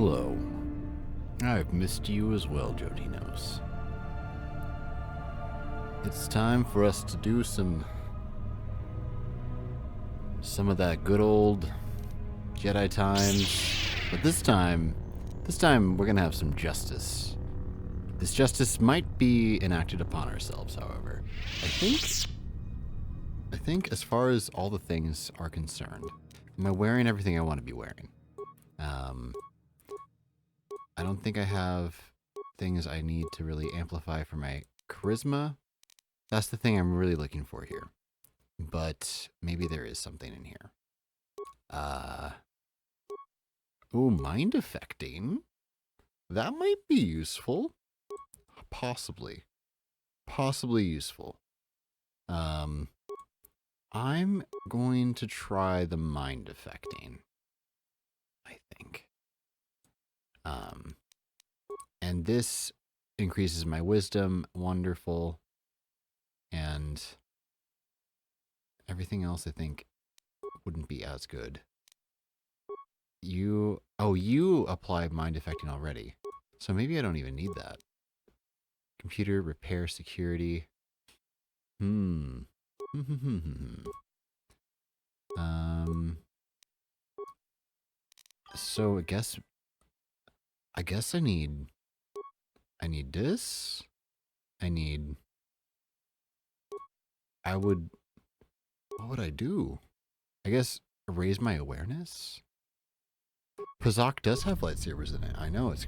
hello. I've missed you as well, Jodinos. It's time for us to do some of that good old Jedi times. But this time we're gonna have some justice. This justice might be enacted upon ourselves, however. I think as far as all the things are concerned, am I wearing everything I want to be wearing? I don't think I have things I need to really amplify for my charisma. That's the thing I'm really looking for here. But maybe there is something in here. Ooh, mind affecting. That might be useful. Possibly useful. I'm going to try the mind affecting, I think. And this increases my wisdom. Wonderful. And everything else I think wouldn't be as good. You applied mind affecting already. So maybe I don't even need that. Computer repair security. So I guess I need this. What would I do? I guess raise my awareness? Pazak does have lightsabers in it. I know, it's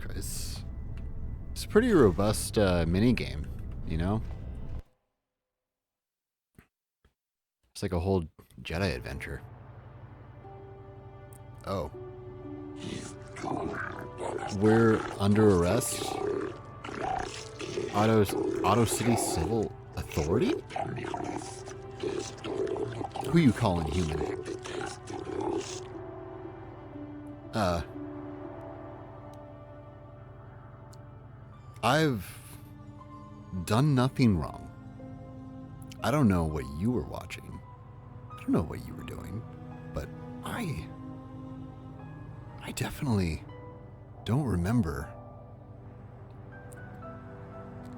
a pretty robust mini game, you know? It's like a whole Jedi adventure. Oh. We're under arrest? Auto City Civil Authority? Who you calling human? I've done nothing wrong. I don't know what you were watching. I don't know what you were doing, but I definitely don't remember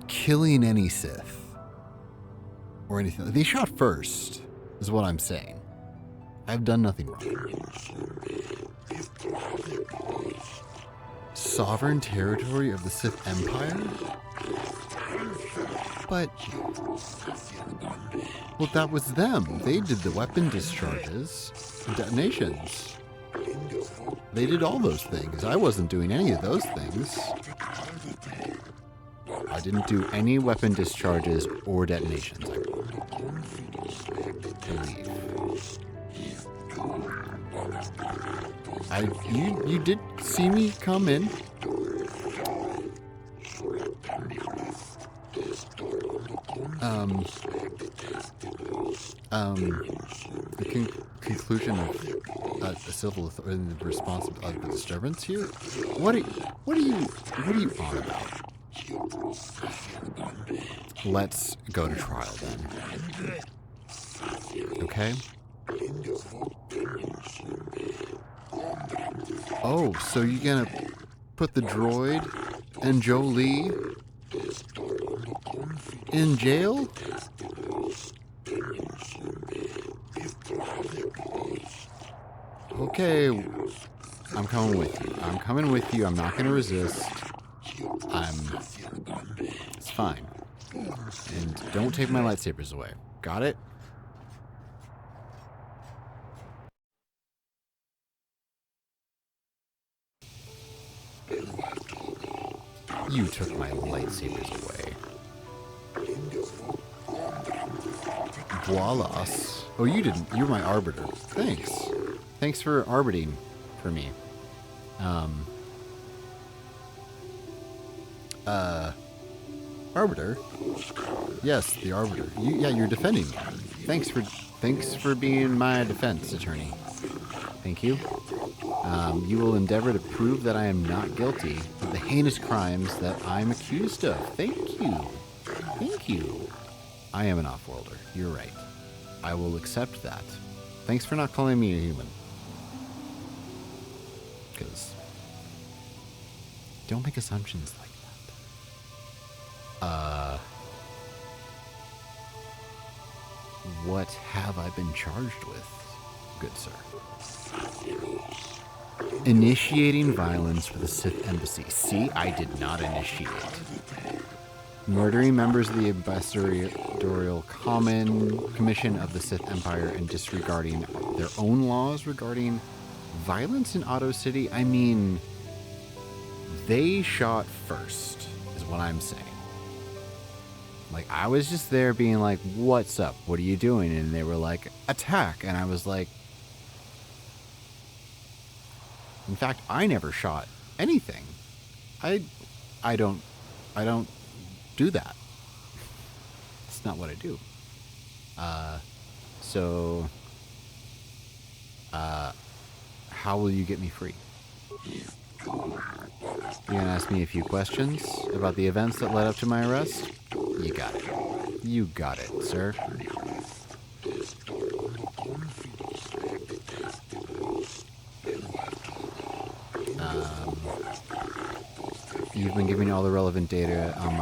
killing any Sith or anything. They shot first, is what I'm saying. I've done nothing wrong. Sovereign territory of the Sith Empire? But, well, that was them. They did the weapon discharges and detonations. They did all those things. I wasn't doing any of those things. I didn't do any weapon discharges or detonations, I believe. You did see me come in. The conclusion of the civil authority and the responsibility of the disturbance here. What are you on about? Let's go to trial then. Okay. Oh, so you're gonna put the droid and Jolie in jail? Okay, I'm coming with you. I'm not gonna resist. It's fine. And don't take my lightsabers away. Got it? You took my lightsabers away. Voilas. Oh, you didn't. You're my arbiter. Thanks. Thanks for arbitering for me. Arbiter? Yes, the arbiter. You're defending me. Thanks for being my defense attorney. Thank you. You will endeavor to prove that I am not guilty of the heinous crimes that I'm accused of. Thank you. Thank you. I am an off-worlder. You're right. I will accept that. Thanks for not calling me a human. Because Don't make assumptions like that. What have I been charged with, good sir? Initiating violence for the Sith Embassy. See, I did not initiate. Murdering members of the Ambassadorial Commission of the Sith Empire and disregarding their own laws regarding violence in Otto City. I mean, they shot first, is what I'm saying. Like, I was just there being like, what's up? What are you doing? And they were like, attack. And I was like, in fact, I never shot anything. I don't do that. It's not what I do. So, how will you get me free? You're gonna ask me a few questions about the events that led up to my arrest? You got it. You got it, sir. You've been giving me all the relevant data on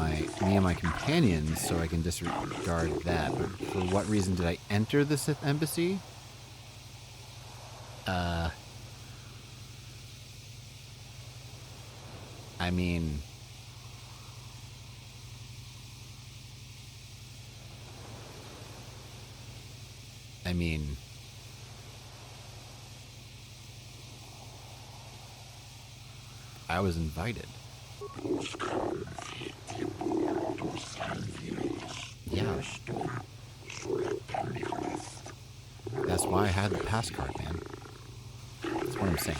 me and my companions, so I can disregard that. But for what reason did I enter the Sith Embassy? I mean, I was invited. Yeah. That's why I had the pass card, man. That's what I'm saying.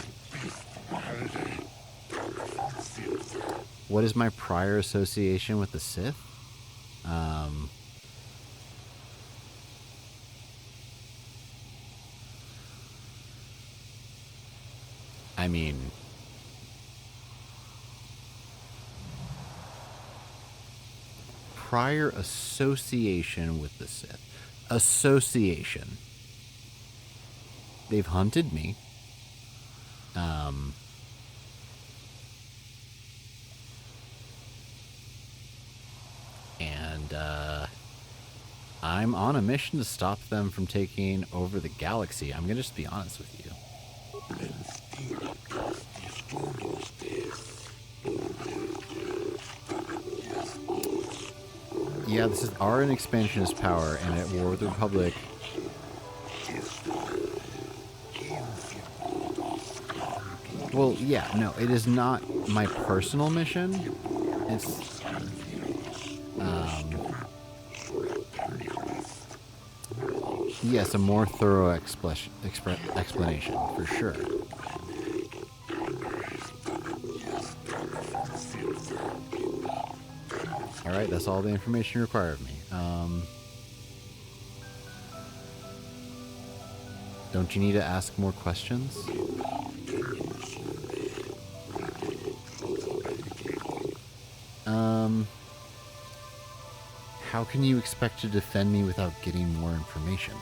What is my prior association with the Sith? I mean, prior association with the Sith. Association. They've hunted me. I'm on a mission to stop them from taking over the galaxy. I'm gonna just be honest with you. Yeah, this is our an expansionist power, and at war with the Republic. Well, yeah, no, it is not my personal mission. It's yes, a more thorough explanation for sure. All right, that's all the information you require of me. Don't you need to ask more questions? How can you expect to defend me without getting more information?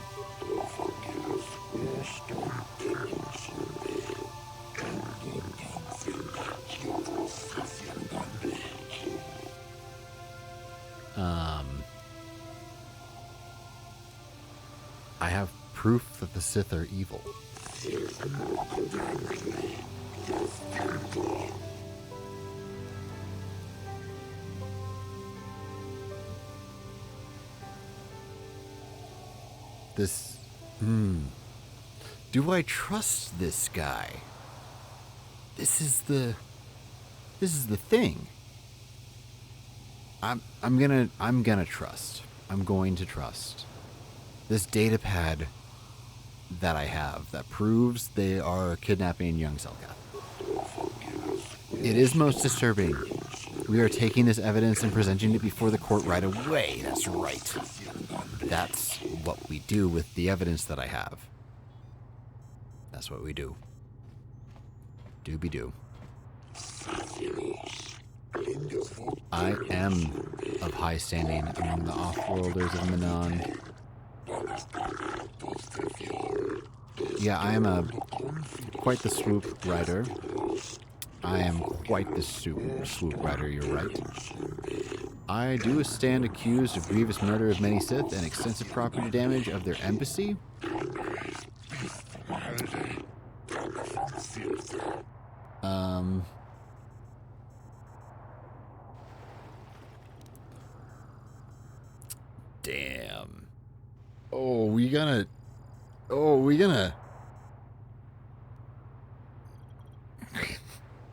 I have proof that the Sith are evil. Do I trust this guy? This is the thing. I'm gonna trust. I'm going to trust. This data pad that I have that proves they are kidnapping young Selkath. It is most disturbing. We are taking this evidence and presenting it before the court right away. That's right. That's what we do with the evidence that I have. That's what we do. Doobie-doo. I am of high standing among the off-worlders of Manon. Yeah, I am quite the swoop rider. I am quite the swoop rider, you're right. I do stand accused of grievous murder of many Sith and extensive property damage of their embassy. Damn. Oh, we gonna...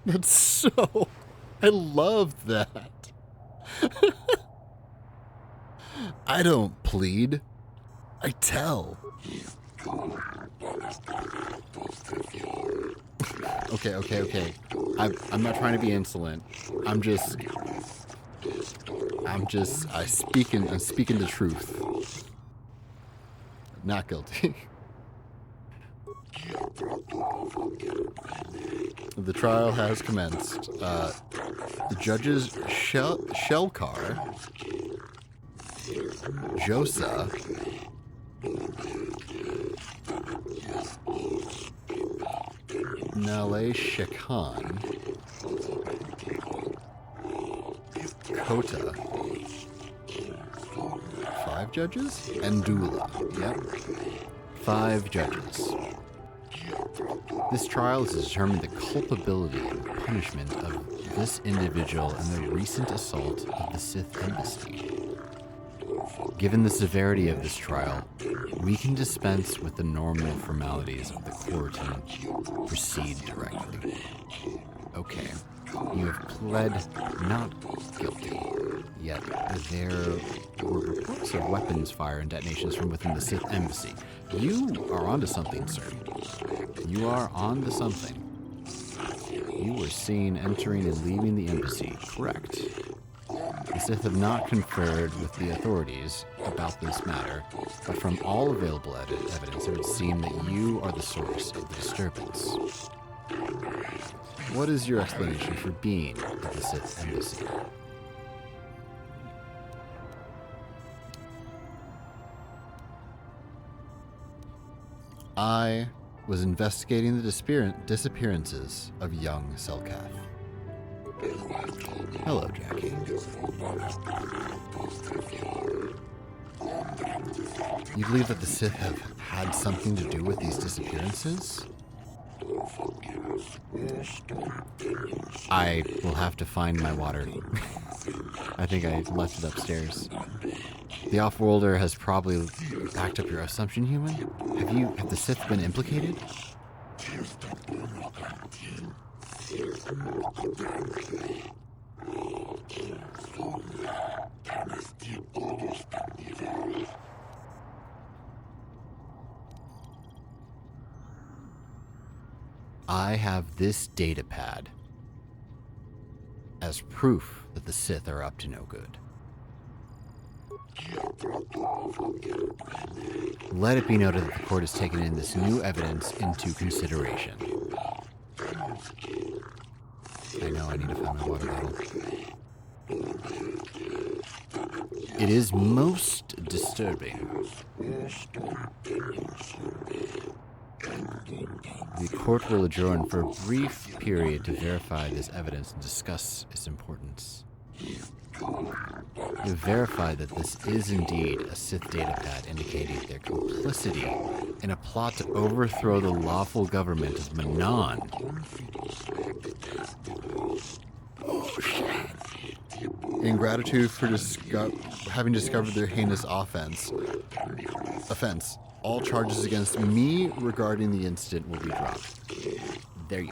That's so... I love that. I don't plead. I tell. Okay. I'm not trying to be insolent. I'm speaking the truth. Not guilty. The trial has commenced. The judges Shelkar, Josa, Nale Shekan, Kota, 5 judges? And Dula, yep. 5 judges. This trial is to determine the culpability and punishment of this individual in the recent assault of the Sith embassy. Given the severity of this trial, we can dispense with the normal formalities of the court and proceed directly. Okay, you have pled not guilty, yet there were reports of weapons fire and detonations from within the Sith embassy. You are onto something, sir. You are onto something. You were seen entering and leaving the embassy, correct? The Sith have not conferred with the authorities about this matter, but from all available evidence, it would seem that you are the source of the disturbance. What is your explanation for being at the Sith embassy? I was investigating the disappearances of young Selkath. Hello, Jackie. You believe that the Sith have had something to do with these disappearances? I will have to find my water. I think I left it upstairs. The Off-Worlder has probably backed up your assumption, human? Have the Sith been implicated? I have this data pad as proof that the Sith are up to no good. Let it be noted that the court has taken in this new evidence into consideration. I know I need to find my water bottle. It is most disturbing. The court will adjourn for a brief period to verify this evidence and discuss its importance. You have verified that this is indeed a Sith datapad indicating their complicity in a plot to overthrow the lawful government of Manon. Oh, shit. In gratitude for having discovered their heinous offense, all charges against me regarding the incident will be dropped. There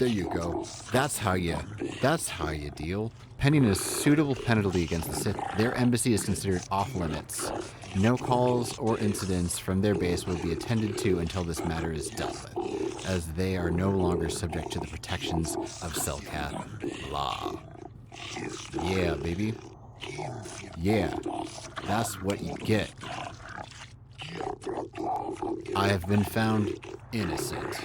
you go. That's how you deal. Pending a suitable penalty against the Sith, their embassy is considered off limits. No calls or incidents from their base will be attended to until this matter is dealt with, as they are no longer subject to the protections of Selkath law. Yeah, baby. Yeah, that's what you get. I have been found innocent.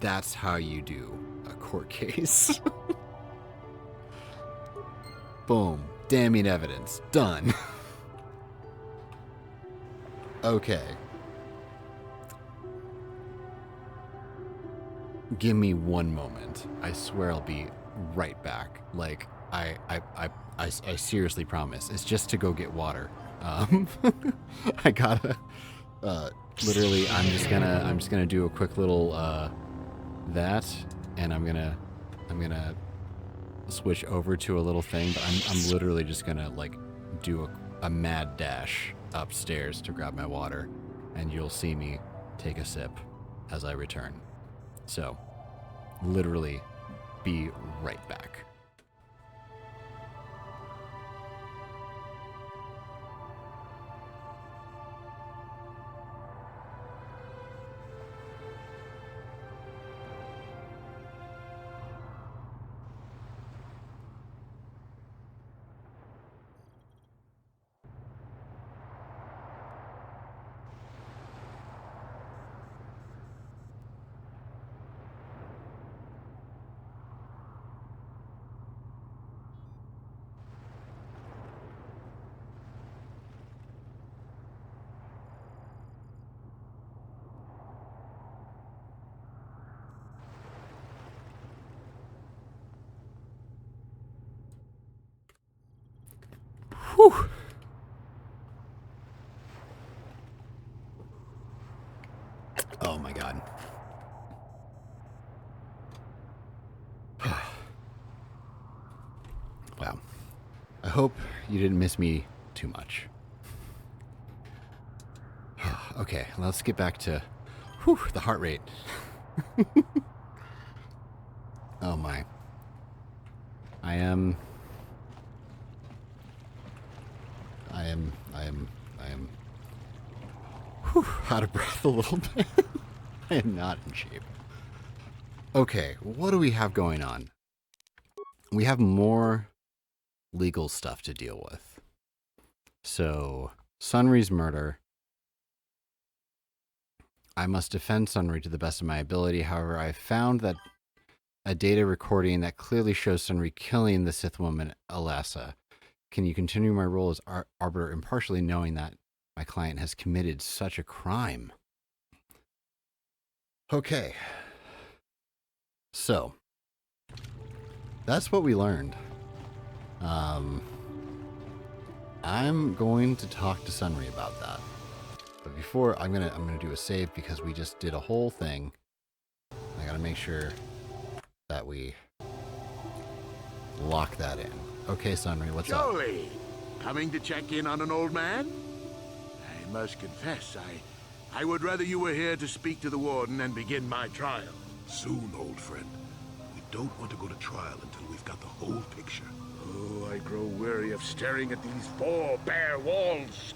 That's how you do a court case. Boom. Damning evidence. Done. Okay. Give me one moment. I swear I'll be right back. Like, I seriously promise. It's just to go get water. I gotta, literally, I'm just gonna do a quick little, that, and I'm gonna switch over to a little thing, but I'm literally just gonna, like, do a mad dash upstairs to grab my water, and you'll see me take a sip as I return. So, literally, be right back. Whew. Oh my god. Wow. I hope you didn't miss me too much. Okay, let's get back to the heart rate. Oh my. I am out of breath a little bit. I am not in shape. Okay, what do we have going on? We have more legal stuff to deal with. So, Sunry's murder. I must defend Sunry to the best of my ability. However, I found that a data recording that clearly shows Sunry killing the Sith woman, Alassa. Can you continue my role as arbiter impartially, knowing that my client has committed such a crime? Okay. So, that's what we learned. I'm going to talk to Sunry about that. But before, I'm gonna do a save because we just did a whole thing. I gotta make sure that we lock that in. Okay, Sunry, what's up? Jolie, coming to check in on an old man? I must confess, I would rather you were here to speak to the warden and begin my trial. Soon, old friend. We don't want to go to trial until we've got the whole picture. Oh, I grow weary of staring at these four bare walls.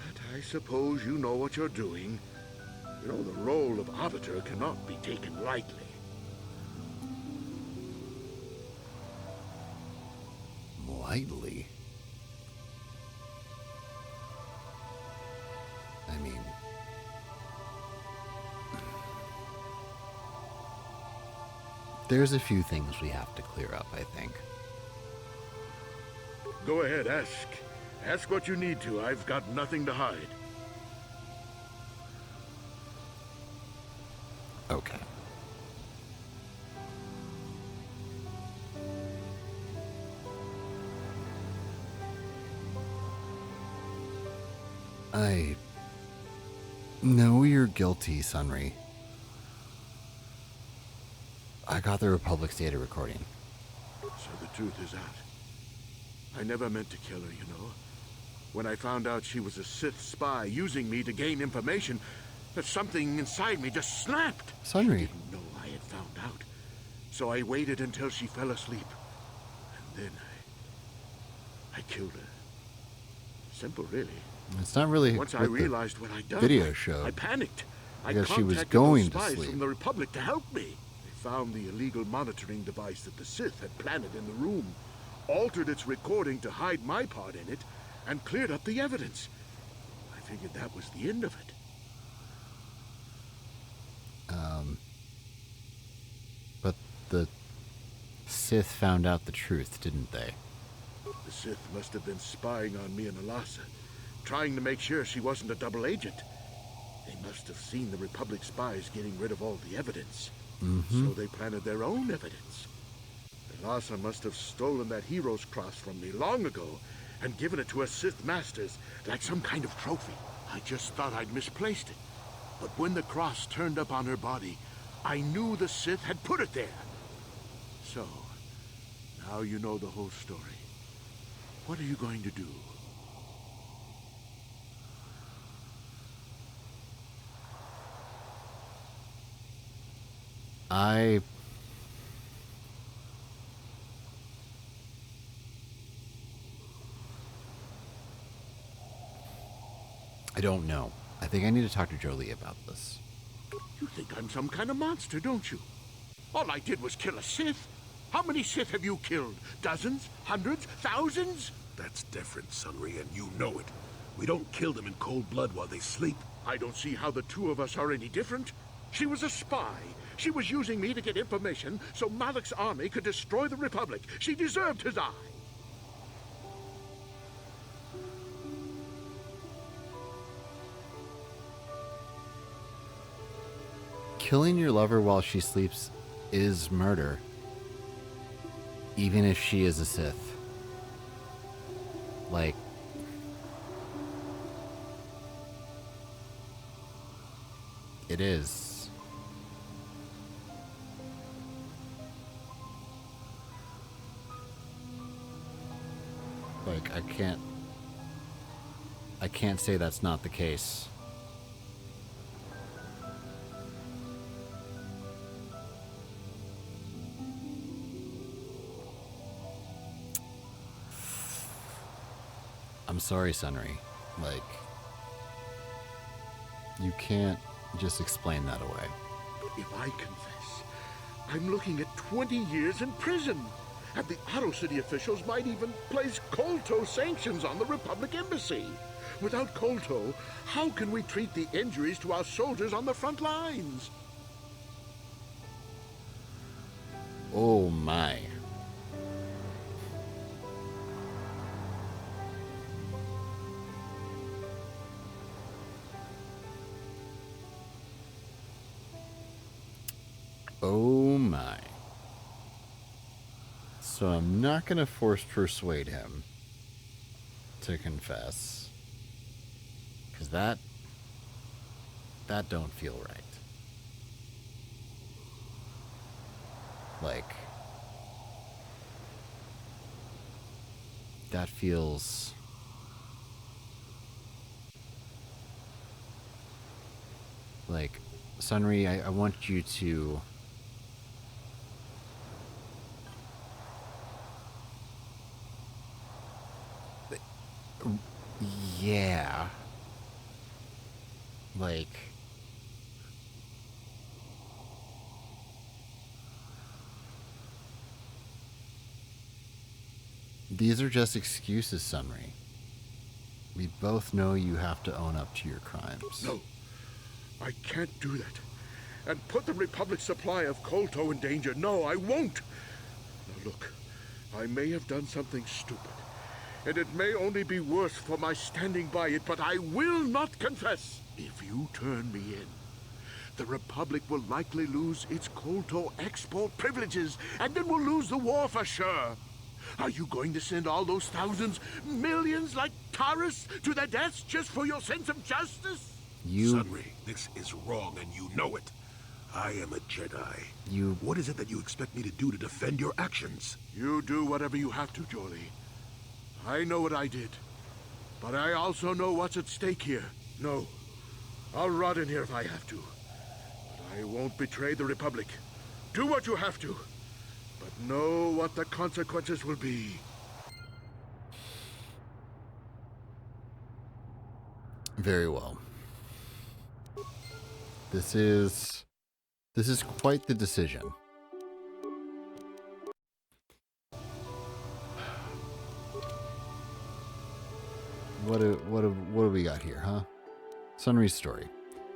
But I suppose you know what you're doing. You know, the role of arbiter cannot be taken lightly. Lightly? I mean... There's a few things we have to clear up, I think. Go ahead, ask. Ask what you need to. I've got nothing to hide. Okay. I know you're guilty, Sunry. I got the Republic's data recording. So the truth is out. I never meant to kill her, you know. When I found out she was a Sith spy using me to gain information, that something inside me just snapped. Sunry. She didn't know I had found out. So I waited until she fell asleep. And then I killed her. Simple, really. It's not really Once I realized what I'd done, video show. I panicked. I Because she was contacted going those to spies sleep. from the Republic to help me. They found the illegal monitoring device that the Sith had planted in the room, altered its recording to hide my part in it, and cleared up the evidence. I figured that was the end of it. But the Sith found out the truth, didn't they? The Sith must have been spying on me and Alassa, trying to make sure she wasn't a double agent. They must have seen the Republic spies getting rid of all the evidence. So they planted their own evidence. Elasa must have stolen that hero's cross from me long ago and given it to her Sith masters like some kind of trophy. I just thought I'd misplaced it. But when the cross turned up on her body, I knew the Sith had put it there. So, now you know the whole story. What are you going to do? I don't know. I think I need to talk to Jolie about this. You think I'm some kind of monster, don't you? All I did was kill a Sith. How many Sith have you killed? Dozens? Hundreds? Thousands? That's different, Sunry, and you know it. We don't kill them in cold blood while they sleep. I don't see how the two of us are any different. She was a spy. She was using me to get information so Malak's army could destroy the Republic. She deserved his eye. Killing your lover while she sleeps is murder, even if she is a Sith. Like, it is. Like, I can't say that's not the case. I'm sorry, Sunry. Like, you can't just explain that away. If I confess, I'm looking at 20 years in prison. And the Otto City officials might even place KOTOR sanctions on the Republic Embassy. Without KOTOR, how can we treat the injuries to our soldiers on the front lines? Oh my. Oh my. So I'm not going to force persuade him to confess. Because that don't feel right. Like, that feels... like, Sunry, I want you to... Yeah. Like... these are just excuses, Sunry. We both know you have to own up to your crimes. No, I can't do that. And put the Republic's supply of KOTOR in danger. No, I won't. Now look, I may have done something stupid. And it may only be worse for my standing by it, but I will not confess. If you turn me in, the Republic will likely lose its KOTOR export privileges, and then we'll lose the war for sure. Are you going to send all those thousands, millions like Taurus to their deaths just for your sense of justice? Sunry, this is wrong, and you know it. I am a Jedi. What is it that you expect me to do to defend your actions? You do whatever you have to, Jolie. I know what I did, but I also know what's at stake here. No, I'll rot in here if I have to. But I won't betray the Republic. Do what you have to, but know what the consequences will be. Very well. This is quite the decision. What do we got here, huh? Sunry's story.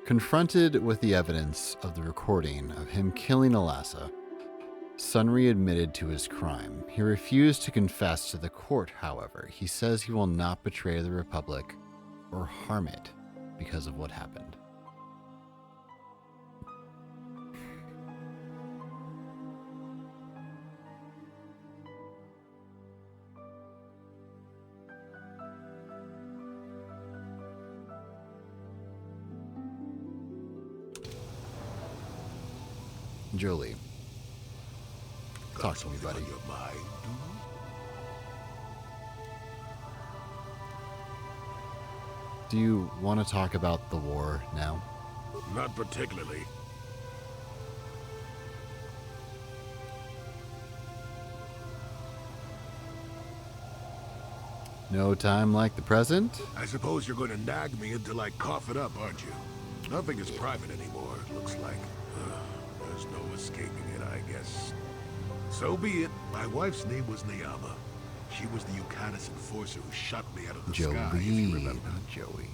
Confronted with the evidence of the recording of him killing Elasa, Sunry admitted to his crime. He refused to confess to the court, however. He says he will not betray the Republic or harm it because of what happened. Jolie. Talk to me, buddy. On your mind, do you want to talk about the war now? Not particularly. No time like the present? I suppose you're going to nag me until I cough it up, aren't you? Nothing is private anymore, it looks like. There's no escaping it, I guess. So be it. My wife's name was Neyama. She was the Yukanis enforcer who shot me out of the sky, if you remember. Not Joey.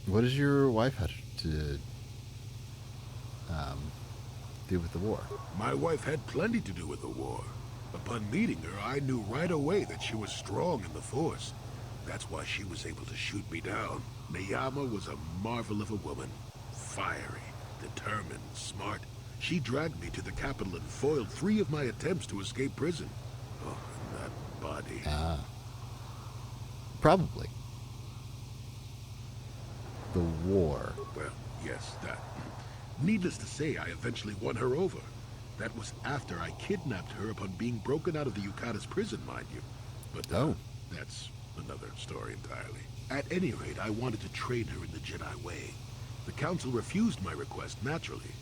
What does your wife have to do with the war? My wife had plenty to do with the war. Upon meeting her, I knew right away that she was strong in the Force. That's why she was able to shoot me down. Neyama was a marvel of a woman. Fiery, determined, smart. She dragged me to the capital and foiled 3 of my attempts to escape prison. Oh, and that body. Probably. The war. Well, yes, that. Needless to say, I eventually won her over. That was after I kidnapped her upon being broken out of the Yukatas prison, mind you. But that's another story entirely. At any rate, I wanted to train her in the Jedi way. The Council refused my request, naturally.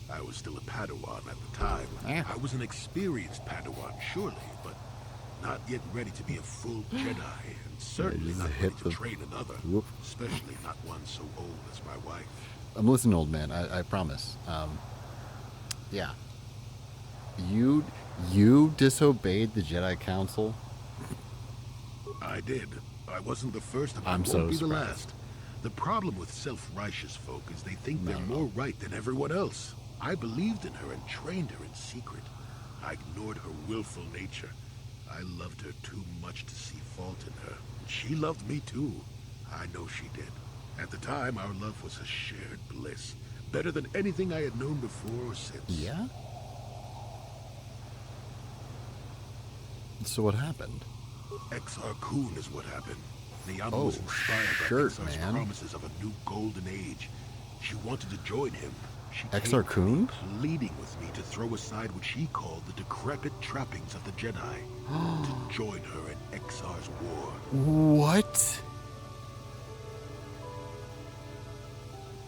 I was still a Padawan at the time. I was an experienced Padawan, surely, but not yet ready to be a full Jedi, and certainly not ready to train another, especially not one so old as my wife. I'm listening, old man. I promise. Yeah. You disobeyed the Jedi Council? I did. I wasn't the first, and I I'm won't be the last. The problem with self-righteous folk is they think they're more right than everyone else. I believed in her and trained her in secret. I ignored her willful nature. I loved her too much to see fault in her. She loved me too. I know she did. At the time, our love was a shared bliss. Better than anything I had known before or since. Yeah? So what happened? Exar Kun is what happened. Neyama was inspired by Exar's promises of a new golden age. She wanted to join him. She Exar Kun? Pleading with me to throw aside what she called the decrepit trappings of the Jedi. To join her in Exar's war. What?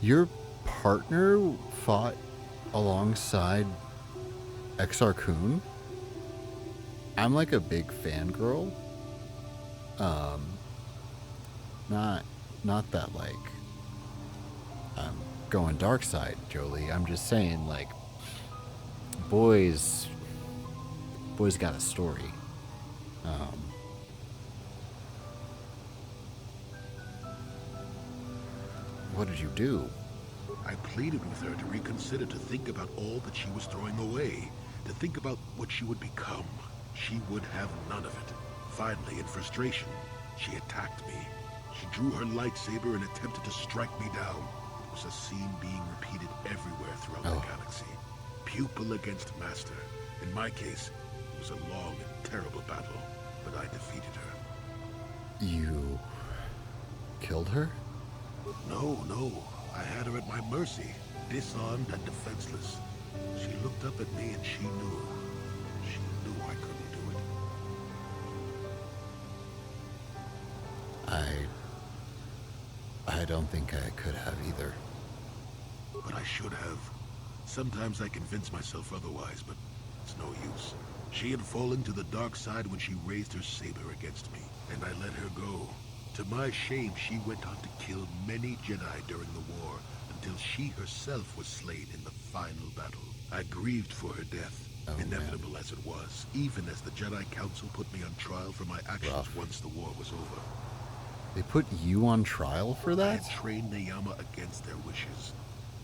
Your partner fought alongside Exar Kun? I'm like a big fangirl. Not that like I'm going dark side, Jolie. I'm just saying like boys got a story. What did you do? I pleaded with her to reconsider, to think about all that she was throwing away, to think about what she would become. She would have none of it. Finally, in frustration, she attacked me. She drew her lightsaber and attempted to strike me down. It was a scene being repeated everywhere throughout the galaxy. Pupil against master. In my case, it was a long and terrible battle, but I defeated her. You killed her? No. I had her at my mercy, disarmed and defenseless. She looked up at me and she knew. She knew I couldn't do it. I don't think I could have either. But I should have. Sometimes I convince myself otherwise, but it's no use. She had fallen to the dark side when she raised her saber against me, and I let her go. To my shame, she went on to kill many Jedi during the war, until she herself was slain in the final battle. I grieved for her death, inevitable as it was, even as the Jedi Council put me on trial for my actions once the war was over. They put you on trial for that? I had trained Neyama against their wishes.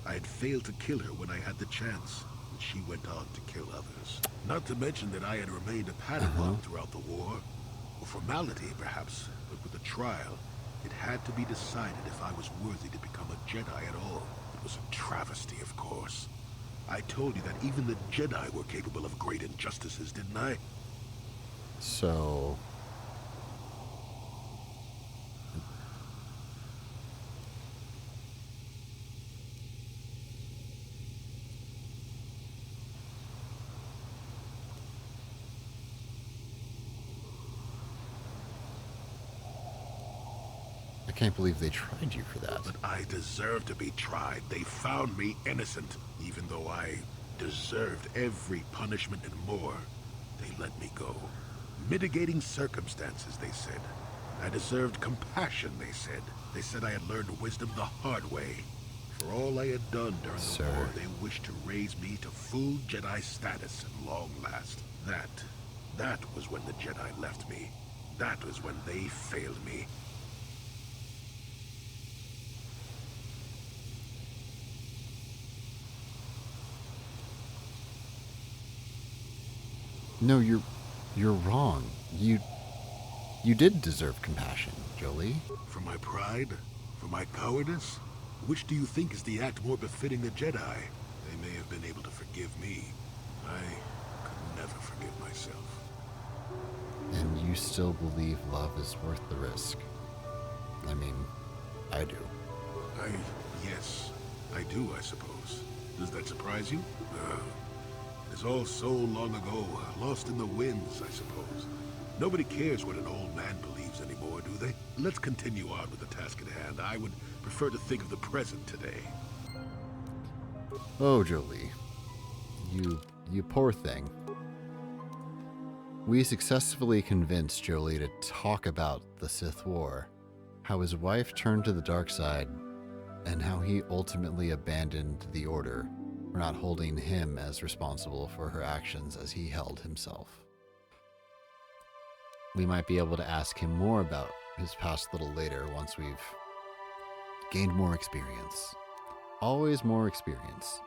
I had failed to kill her when I had the chance, and she went on to kill others. Not to mention that I had remained a Padawan throughout the war. A formality, perhaps, but with a trial, it had to be decided if I was worthy to become a Jedi at all. It was a travesty, of course. I told you that even the Jedi were capable of great injustices, didn't I? So... I can't believe they tried you for that. But I deserve to be tried. They found me innocent, even though I deserved every punishment and more. They let me go. Mitigating circumstances, they said. I deserved compassion, they said. They said I had learned wisdom the hard way. For all I had done during the war, they wished to raise me to full Jedi status at long last. That was when the Jedi left me. That was when they failed me. No, you're wrong. You did deserve compassion, Jolee. For my pride? For my cowardice? Which do you think is the act more befitting the Jedi? They may have been able to forgive me. I could never forgive myself. And you still believe love is worth the risk. I mean, I do. Yes, I do, I suppose. Does that surprise you? It's all so long ago, lost in the winds, I suppose. Nobody cares what an old man believes anymore, do they? Let's continue on with the task at hand. I would prefer to think of the present today. Oh, Jolee. You poor thing. We successfully convinced Jolee to talk about the Sith War, how his wife turned to the dark side, and how he ultimately abandoned the Order. We're not holding him as responsible for her actions as he held himself. We might be able to ask him more about his past a little later once we've gained more experience. Always more experience.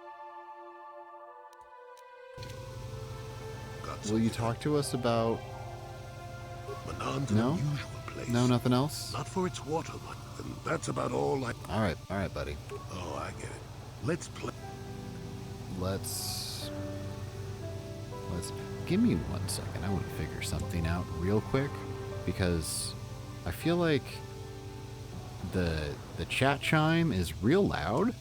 Will you talk to us about... Manon's No? an unusual place. No, nothing else? Not for its water, and that's about all I... All right, buddy. Oh, I get it. Let's play... Let's give me 1 second. I want to figure something out real quick because I feel like the chat chime is real loud,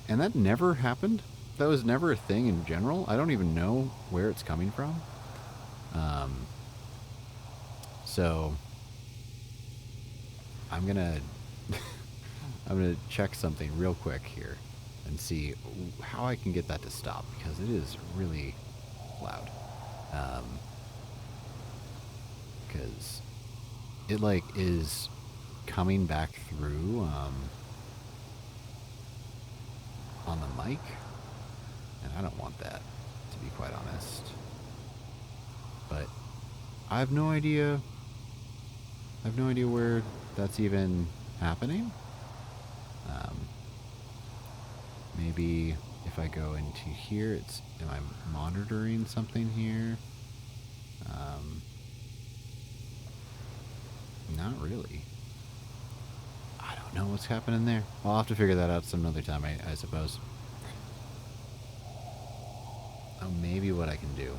and that never happened. That was never a thing in general. I don't even know where it's coming from. So I'm gonna check something real quick here and see how I can get that to stop, because it is really loud. Because it like is coming back through on the mic, and I don't want that, to be quite honest. But I have no idea. I have no idea where that's even happening. Maybe if I go into here, am I monitoring something here? Not really. I don't know what's happening there. I'll have to figure that out some other time, I suppose. Oh, maybe what I can do.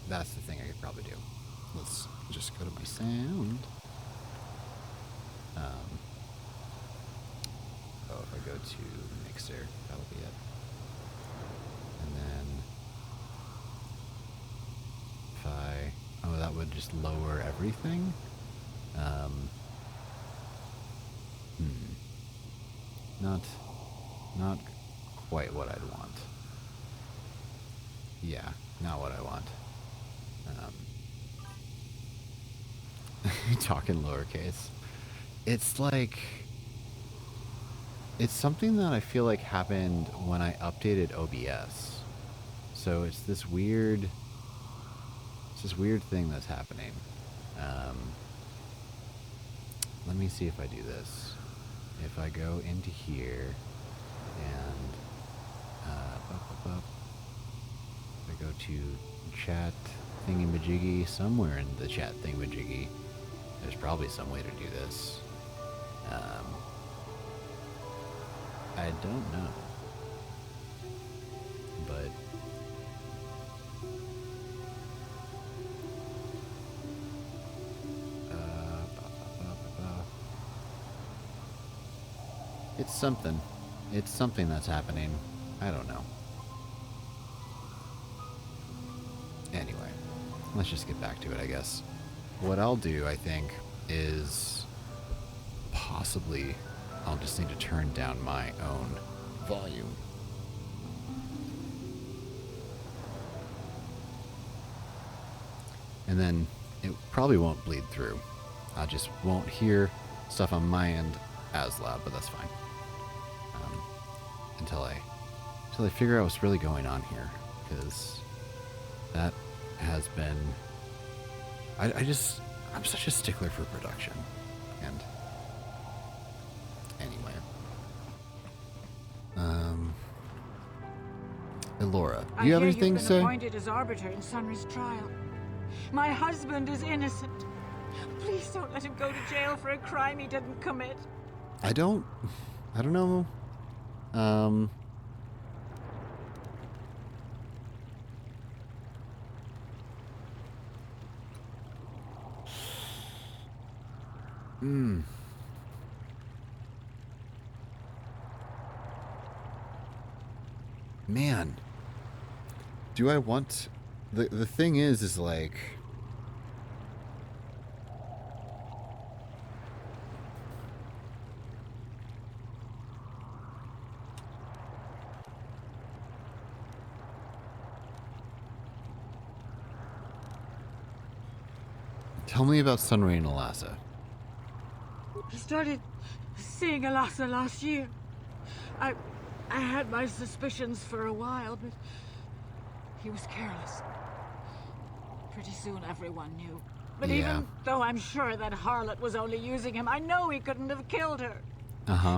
That's the thing I could probably do. Let's just go to my sound. If I go to Mixer, that'll be it. And then if that would just lower everything. Not quite what I'd want. Yeah, not what I want. Talking lowercase. It's like... It's something that I feel like happened when I updated OBS. So it's this weird thing that's happening. Let me see if I do this. If I go into here and if I go to chat thingamajiggy, somewhere in the chat thingamajiggy, there's probably some way to do this. I don't know. But It's something. It's something that's happening. I don't know. Anyway, let's just get back to it, I guess. What I'll do, I think, is possibly I'll just need to turn down my own volume. And then it probably won't bleed through. I just won't hear stuff on my end as loud, but that's fine. Until I figure out what's really going on here, because that has been. I'm such a stickler for production, and anyway. Elora, do you have anything to say? You've been appointed as arbiter in Sunry's trial. My husband is innocent. Please don't let him go to jail for a crime he didn't commit. I don't know. Man. Do I want... The thing is like... Tell me about Sunray and Alassa. He started seeing Alassa last year. I had my suspicions for a while, but he was careless. Pretty soon everyone knew. But even though I'm sure that harlot was only using him, I know he couldn't have killed her.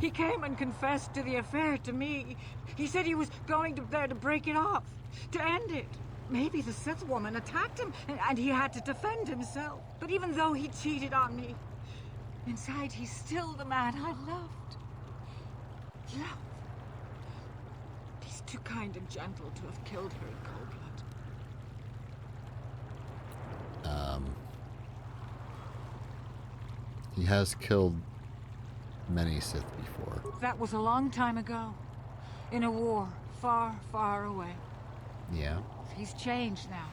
He came and confessed to the affair to me. He said he was going there to break it off, to end it. Maybe the Sith woman attacked him, and he had to defend himself. But even though he cheated on me, inside he's still the man I loved. He's too kind and gentle to have killed her in cold blood. He has killed many Sith before. That was a long time ago. In a war, far, far away. Yeah. He's changed now.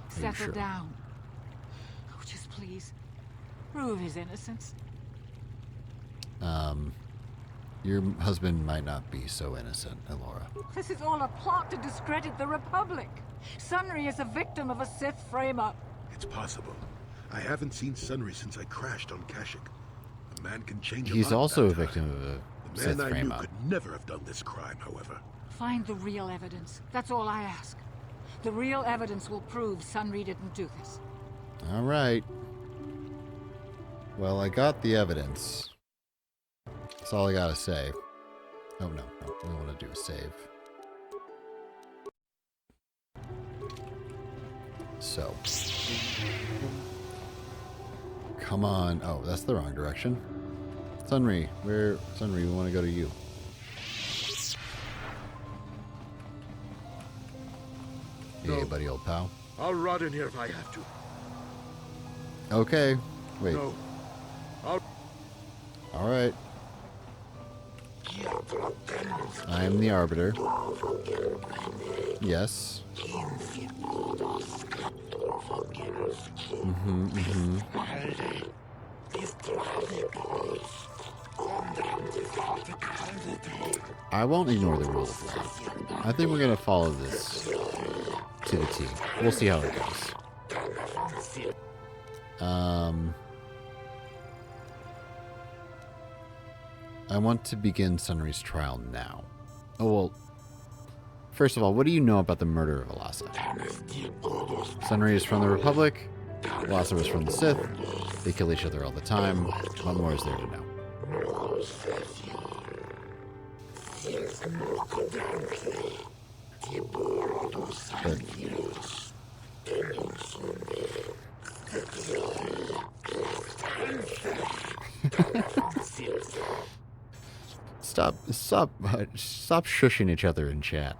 Settled down. Oh, just please, prove his innocence. Your husband might not be so innocent, Elora. This is all a plot to discredit the Republic. Sunry is a victim of a Sith frame-up. It's possible. I haven't seen Sunry since I crashed on Kashyyyk. A man can change. He's also a victim of a Sith frame-up. The man I knew could never have done this crime, however. Find the real evidence. That's all I ask. The real evidence will prove Sunry didn't do this. All right. Well, I got the evidence. That's all I gotta say. Oh, no. We want to do a save. So. Come on. Oh, that's the wrong direction. Sunry, Sunry, we want to go to you. Hey, buddy, old pal. I'll rot in here if I have to. Okay. Wait. No. All right. I am the arbiter. Yes. I won't ignore the rule of law. I think we're going to follow this to the T. We'll see how it goes. I want to begin Sunry's trial now. Oh, well, first of all, what do you know about the murder of Alassa? Sunry is from the Republic. Alassa was from the Sith. They kill each other all the time. What more is there to know? Stop shushing each other in chat.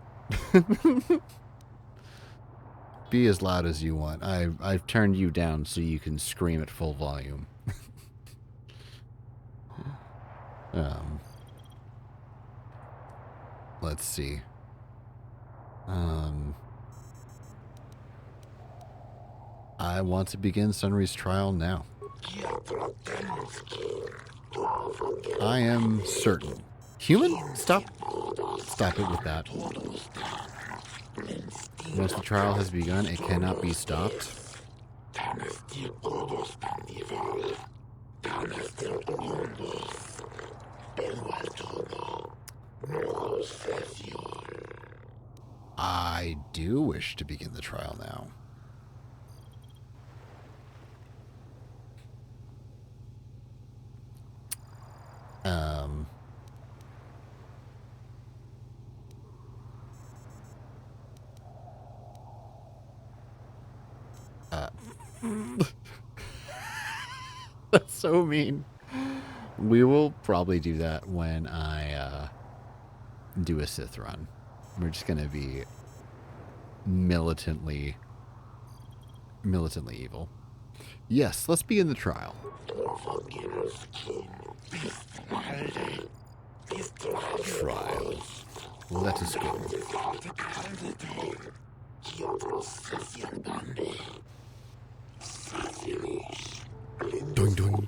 Be as loud as you want. I've turned you down so you can scream at full volume. let's see. I want to begin Sunry's trial now. I am certain. Human? Stop it with that. Once the trial has begun, it cannot be stopped. I do wish to begin the trial now. That's so mean. We will probably do that when I do a Sith run. We're just going to be militantly evil. Yes, let's begin the trial. Trial. Let us go. Dun dun.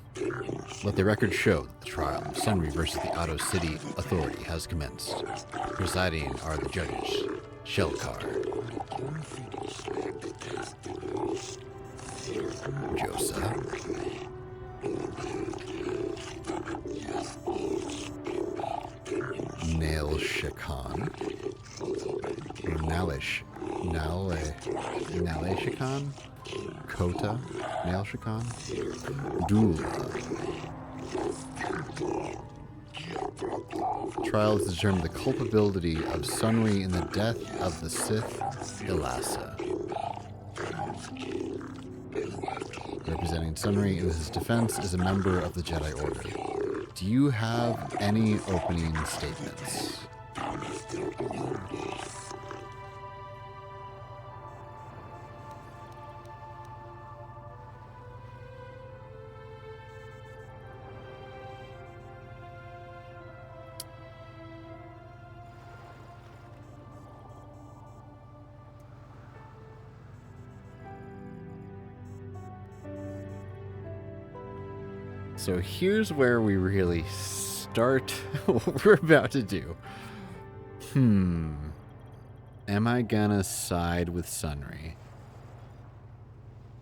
Let the record show that the trial of Sunry versus the Otto City Authority has commenced. Presiding are the judges, Shelkar, Josa, Nail Shakan, Nalishakan, Kota, Nail Shakan, Dula. Trial to determine the culpability of Sunry in the death of the Sith Ilasa. Representing Sunry in his defense is a member of the Jedi Order. Do you have any opening statements? So here's where we really start what we're about to do. Am I gonna side with Sunry?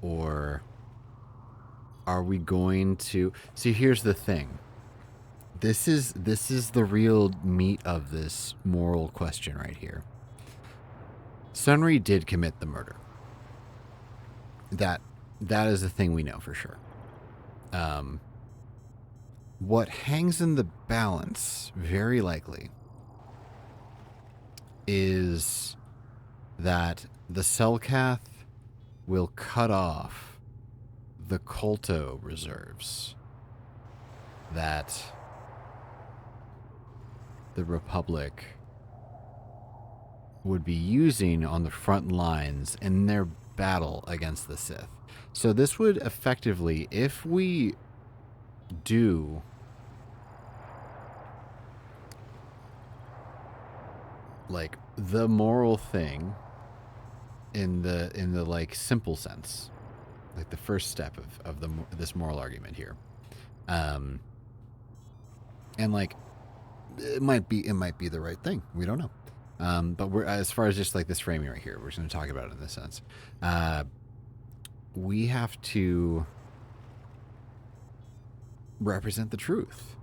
Or are we going to... See, here's the thing. This is the real meat of this moral question right here. Sunry did commit the murder. That is the thing we know for sure. What hangs in the balance, very likely, is that the Selkath will cut off the Kolto reserves that the Republic would be using on the front lines in their battle against the Sith. So this would effectively, if we do like the moral thing in the like simple sense, like the first step of this moral argument here, and like it might be the right thing, we don't know, but we're, as far as just like this framing right here, we're just going to talk about it in this sense. We have to represent the truth.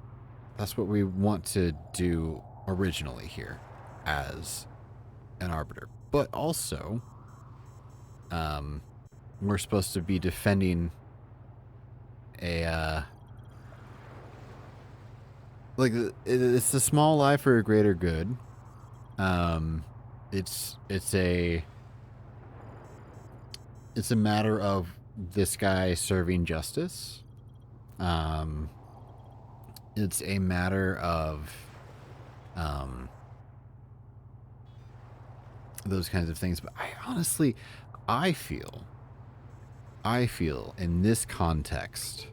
That's what we want to do originally here as an arbiter. But also, we're supposed to be defending a, like, it's a small lie for a greater good. It's a matter of this guy serving justice. It's a matter of those kinds of things. But I feel in this context,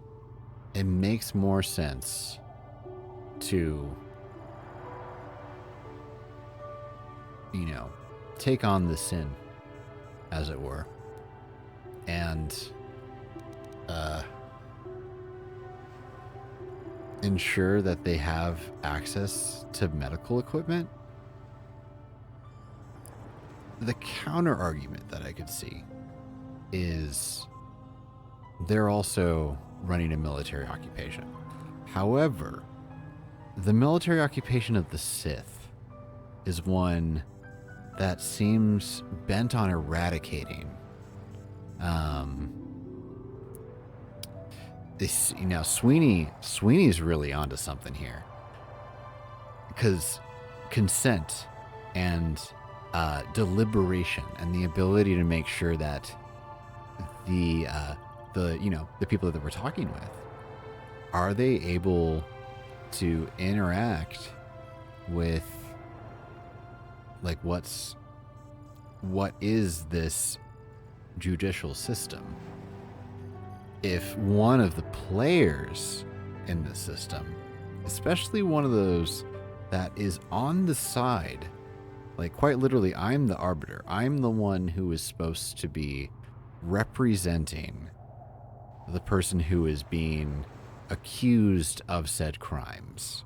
it makes more sense to you know, take on the sin, as it were, and ensure that they have access to medical equipment. The counter argument that I could see is they're also running a military occupation. However, the military occupation of the Sith is one that seems bent on eradicating this, you know, Sweeney's really onto something here, because consent and deliberation and the ability to make sure that the you know, the people that we're talking with, are they able to interact with, like, what is this judicial system? If one of the players in the system, especially one of those that is on the side, like, quite literally, I'm the arbiter, I'm the one who is supposed to be representing the person who is being accused of said crimes.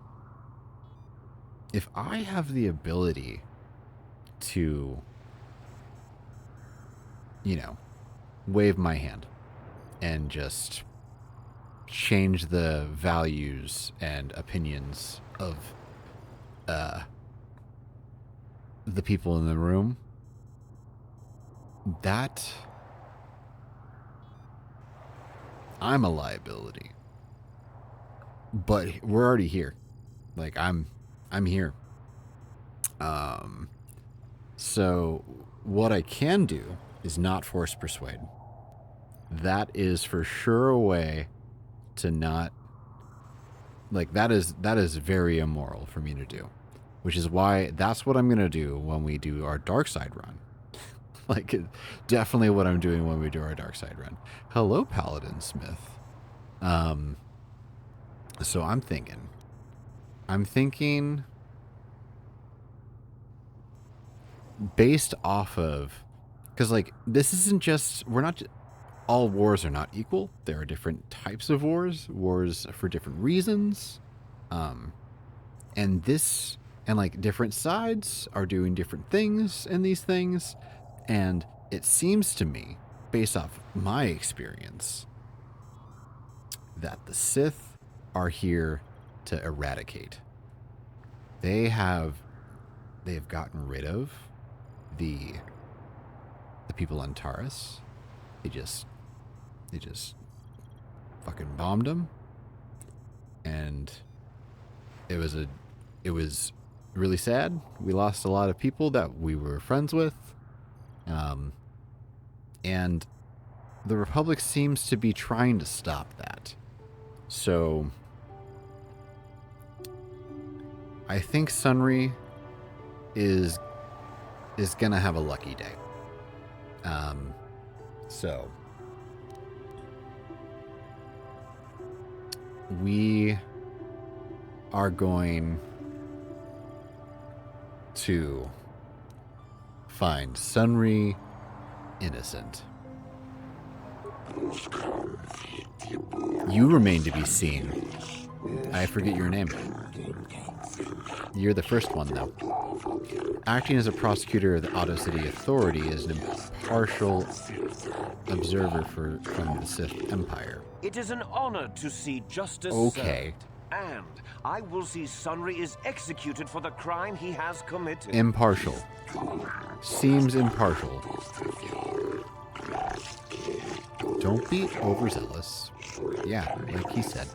If I have the ability to, you know, wave my hand and just change the values and opinions of the people in the room, that I'm a liability. But we're already here. Like, I'm here. So what I can do is not force persuade. That is for sure a way to not, like, that is very immoral for me to do, which is why that's what I'm going to do when we do our dark side run. Like, definitely what I'm doing when we do our dark side run. Hello, Paladin Smith. So I'm thinking based off of, because, like, this isn't just, we're not, all wars are not equal. There are different types of wars for different reasons. And like, different sides are doing different things in these things. And it seems to me, based off my experience, that the Sith are here to eradicate. They have gotten rid of the people on Taurus. They just fucking bombed them, and it was really sad. We lost a lot of people that we were friends with, and the Republic seems to be trying to stop that. So I think Sunry is gonna have a lucky day. So we are going to find Sunry innocent. You remain to be seen. I forget your name. You're the first one, though. Acting as a prosecutor of the Otto City Authority is an impartial observer from the Sith Empire. It is an honor to see justice Okay. served, and I will see Sunry is executed for the crime he has committed. Impartial. Seems impartial. Don't be overzealous. Yeah, like he said.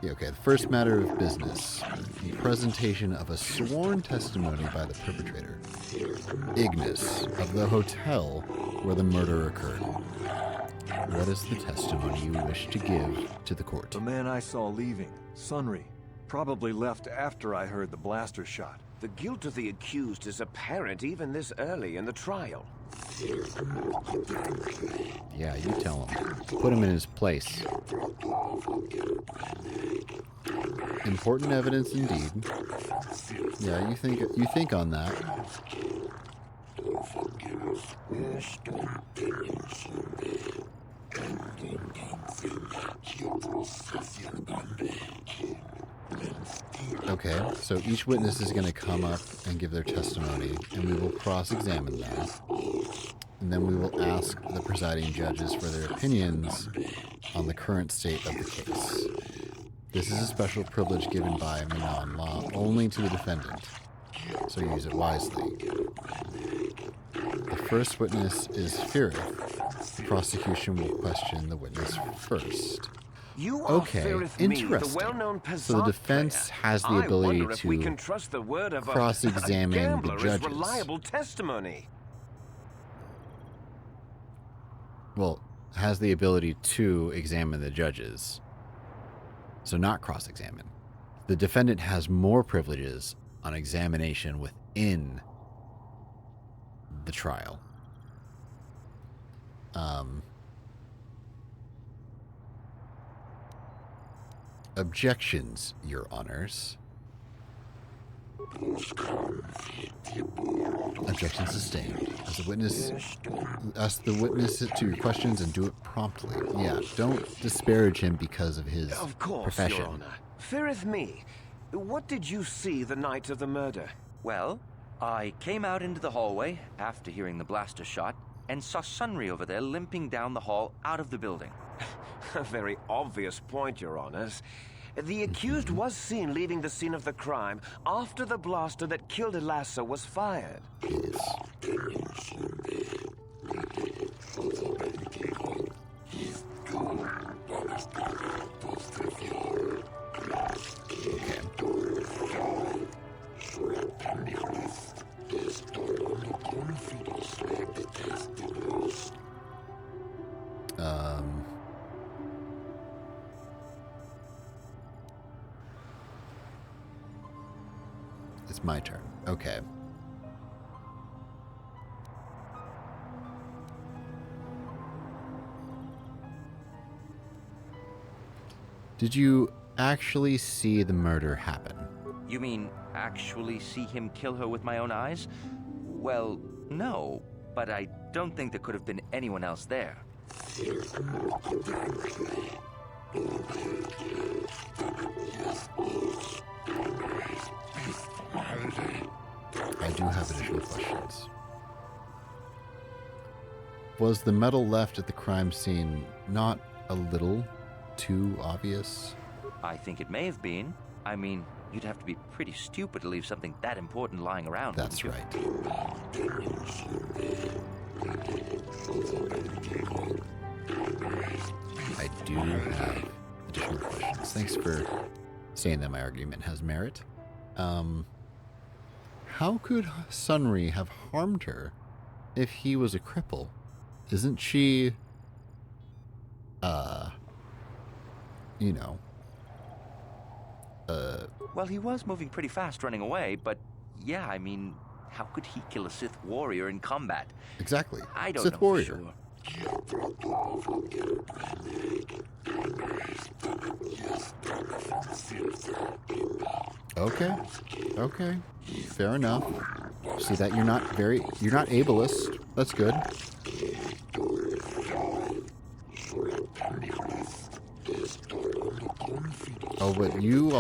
Yeah, okay, the first matter of business. The presentation of a sworn testimony by the perpetrator, Ignis, of the hotel where the murder occurred. What is the testimony you wish to give to the court? The man I saw leaving, Sunry, probably left after I heard the blaster shot. The guilt of the accused is apparent even this early in the trial. Yeah, you tell him. Put him in his place. Important evidence indeed. Yeah, you think on that. Okay, so each witness is going to come up and give their testimony, and we will cross-examine them. And then we will ask the presiding judges for their opinions on the current state of the case. This is a special privilege given by Minan law only to the defendant, so use it wisely. The first witness is Firith. The prosecution will question the witness first. You are Okay, Firith Me, the interesting. well-known So the Passat defense player. has the I ability wonder if we to can trust the word of a cross-examine the gambler judges. as reliable testimony. Well, has the ability to examine the judges. So not cross-examine. The defendant has more privileges on examination within the trial. Objections, Your Honors. Objection sustained. As a witness, ask the witness to your questions and do it promptly. Yeah, don't disparage him because of his Of course, profession. Your Honor. Firith Me, what did you see the night of the murder? Well, I came out into the hallway after hearing the blaster shot and saw Sunry over there limping down the hall out of the building. A very obvious point, Your Honors. The accused was seen leaving the scene of the crime after the blaster that killed Elassa was fired. It's my turn. Okay. Did you actually see the murder happen? You mean actually see him kill her with my own eyes? Well, no, but I don't think there could have been anyone else there. I do have additional questions. Was the metal left at the crime scene not a little too obvious? I think it may have been. I mean, you'd have to be pretty stupid to leave something that important lying around. That's wouldn't you? right. I do have additional questions. Thanks for saying that my argument has merit. How could Sunry have harmed her if he was a cripple? Isn't she, you know, Well, he was moving pretty fast running away, but yeah, I mean, how could he kill a Sith warrior in combat? exactly. I don't Sith know warrior. for sure. Okay. Okay. Fair enough. See that you're not ableist. That's good. Oh, but you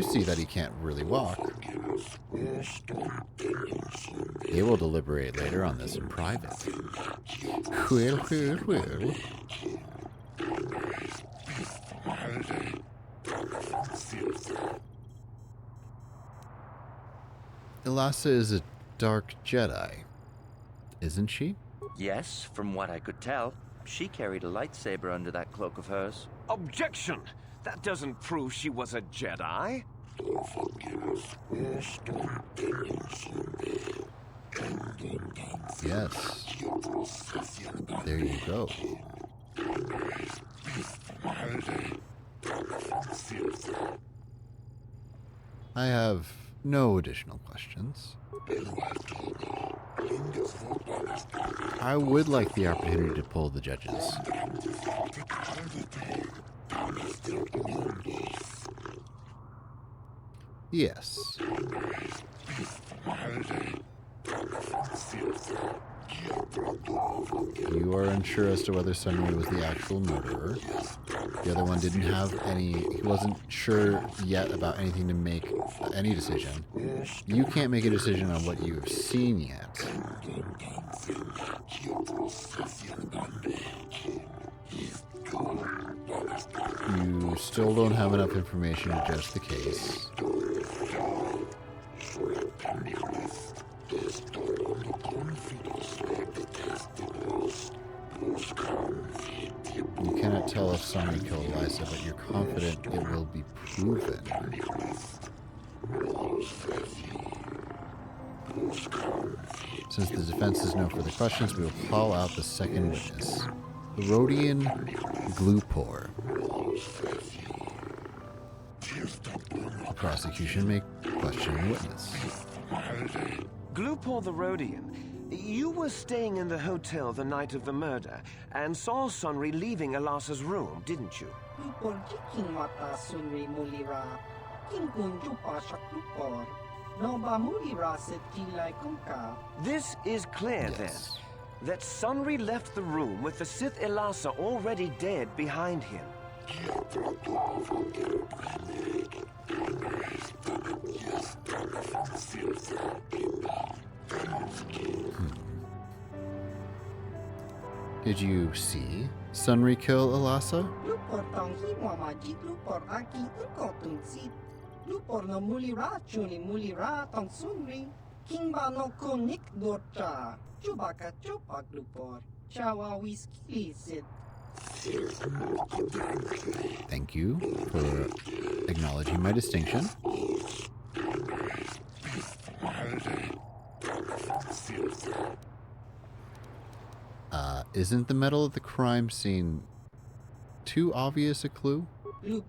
see that he can't really walk. They will deliberate later on this in private. Well. Elassa is a dark Jedi, isn't she? Yes, from what I could tell. She carried a lightsaber under that cloak of hers. Objection! That doesn't prove she was a Jedi. Yes. There you go. I have no additional questions. I would like the opportunity to poll the judges. Yes. You are unsure as to whether Sunry was the actual murderer. The other one didn't have any... He wasn't sure yet about anything to make any decision. You can't make a decision on what you have seen yet. You still don't have enough information to judge the case. You cannot tell if somebody killed Eliza, but you're confident it will be proven. Since the defense has no further questions, we will call out the second witness. The Rhodian Glupor. The prosecution may question the witness. Glupor the Rhodian, you were staying in the hotel the night of the murder and saw Sunry leaving Alasa's room, didn't you? This is clear, Yes. then, that Sunry left the room with the Sith Elasa already dead behind him. Did you see Sunry kill Elasa? Thank you for acknowledging my distinction. Isn't the metal at the crime scene too obvious a clue? It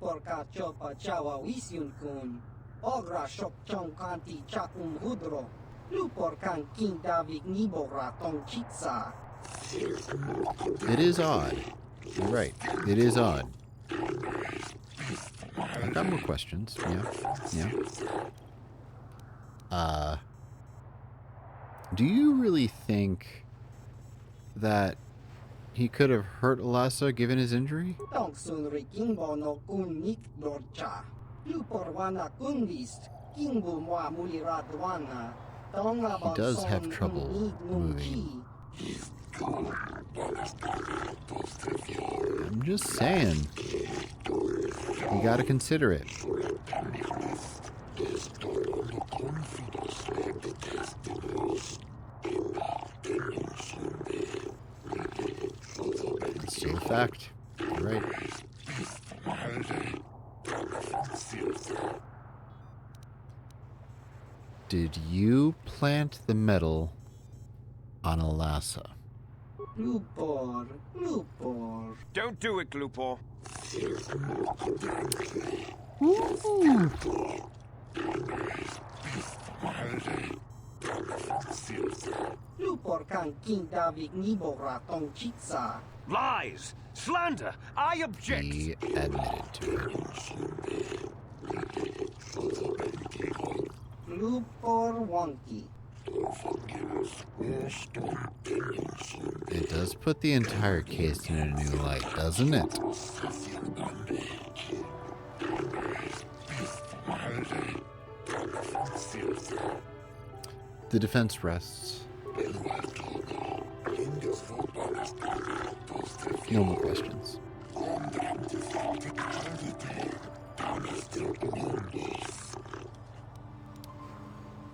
is odd. You're right. It is odd. I've got more questions. Yeah. Do you really think that he could have hurt Elasa given his injury? He does have trouble moving. I'm just saying. You gotta consider it. It's still a fact. You're right. Did you plant the metal on Elasa? Glupor. Don't do it, Glupor. Glupor kan king Davik nibora tong chitsa. Lies! Slander! I object! He admitted to it. Glupor wonky. It does put the entire case in a new light, doesn't it? The defense rests. No more questions.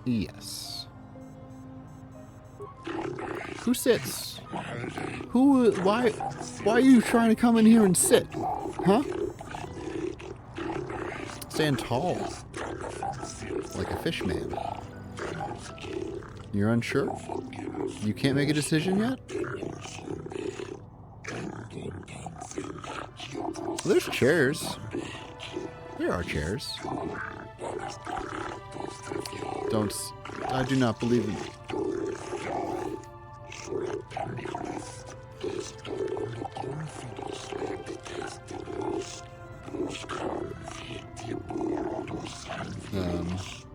Yes. Who sits? Why are you trying to come in here and sit? Huh? Stand tall. Like a fish man. You're unsure? You can't make a decision yet? Well, there's chairs. There are chairs. I do not believe in...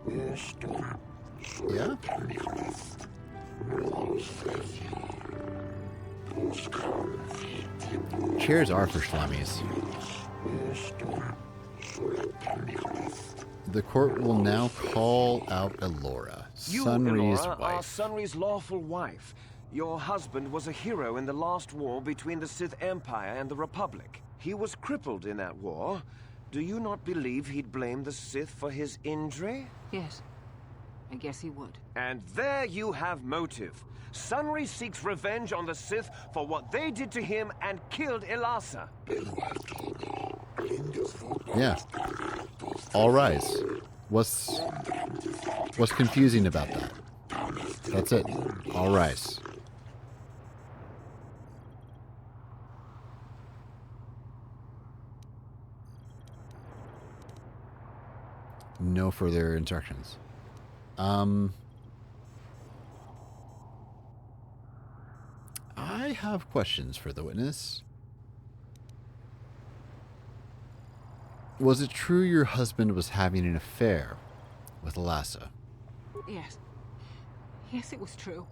Yeah? Chairs are for schlummies. The court will now call out Elora, You, Sunry's Elora, are wife. Sunry's lawful wife. Your husband was a hero in the last war between the Sith Empire and the Republic. He was crippled in that war. Do you not believe he'd blame the Sith for his injury? Yes. I guess he would. And there you have motive. Sunry seeks revenge on the Sith for what they did to him and killed Ilasa. Yeah. All rise. What's confusing about that? That's it. All rise. No further instructions. I have questions for the witness. Was it true your husband was having an affair with Ilasa? Yes. Yes, it was true.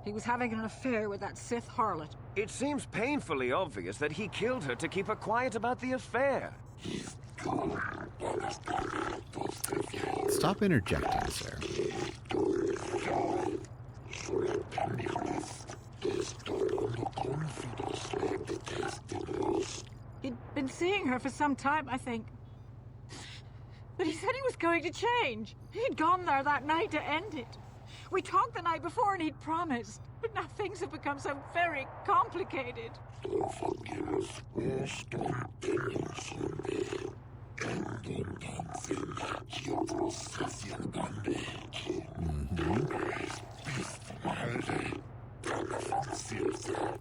He was having an affair with that Sith harlot. It seems painfully obvious that he killed her to keep her quiet about the affair. Stop interjecting, sir. He'd been seeing her for some time, I think. But he said he was going to change. He'd gone there that night to end it. We talked the night before and he'd promised. But now things have become so very complicated.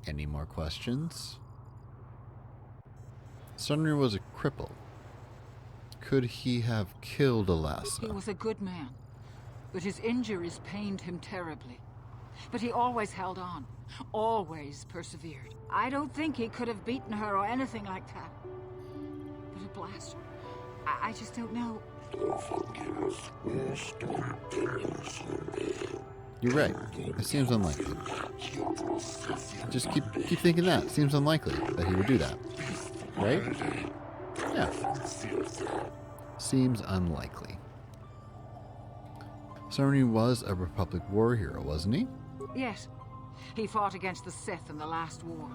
Any more questions? Sunry was a cripple. Could he have killed He Ilasa? was a good man, but his injuries pained him terribly. But he always held on, always persevered. I don't think he could have beaten her or anything like that. But a blaster, I just don't know. You're right. It seems unlikely. Just keep thinking that. It seems unlikely that he would do that. Right? Yeah. Seems unlikely. Sunry was a Republic war hero, wasn't he? Yes, he fought against the Sith in the last war.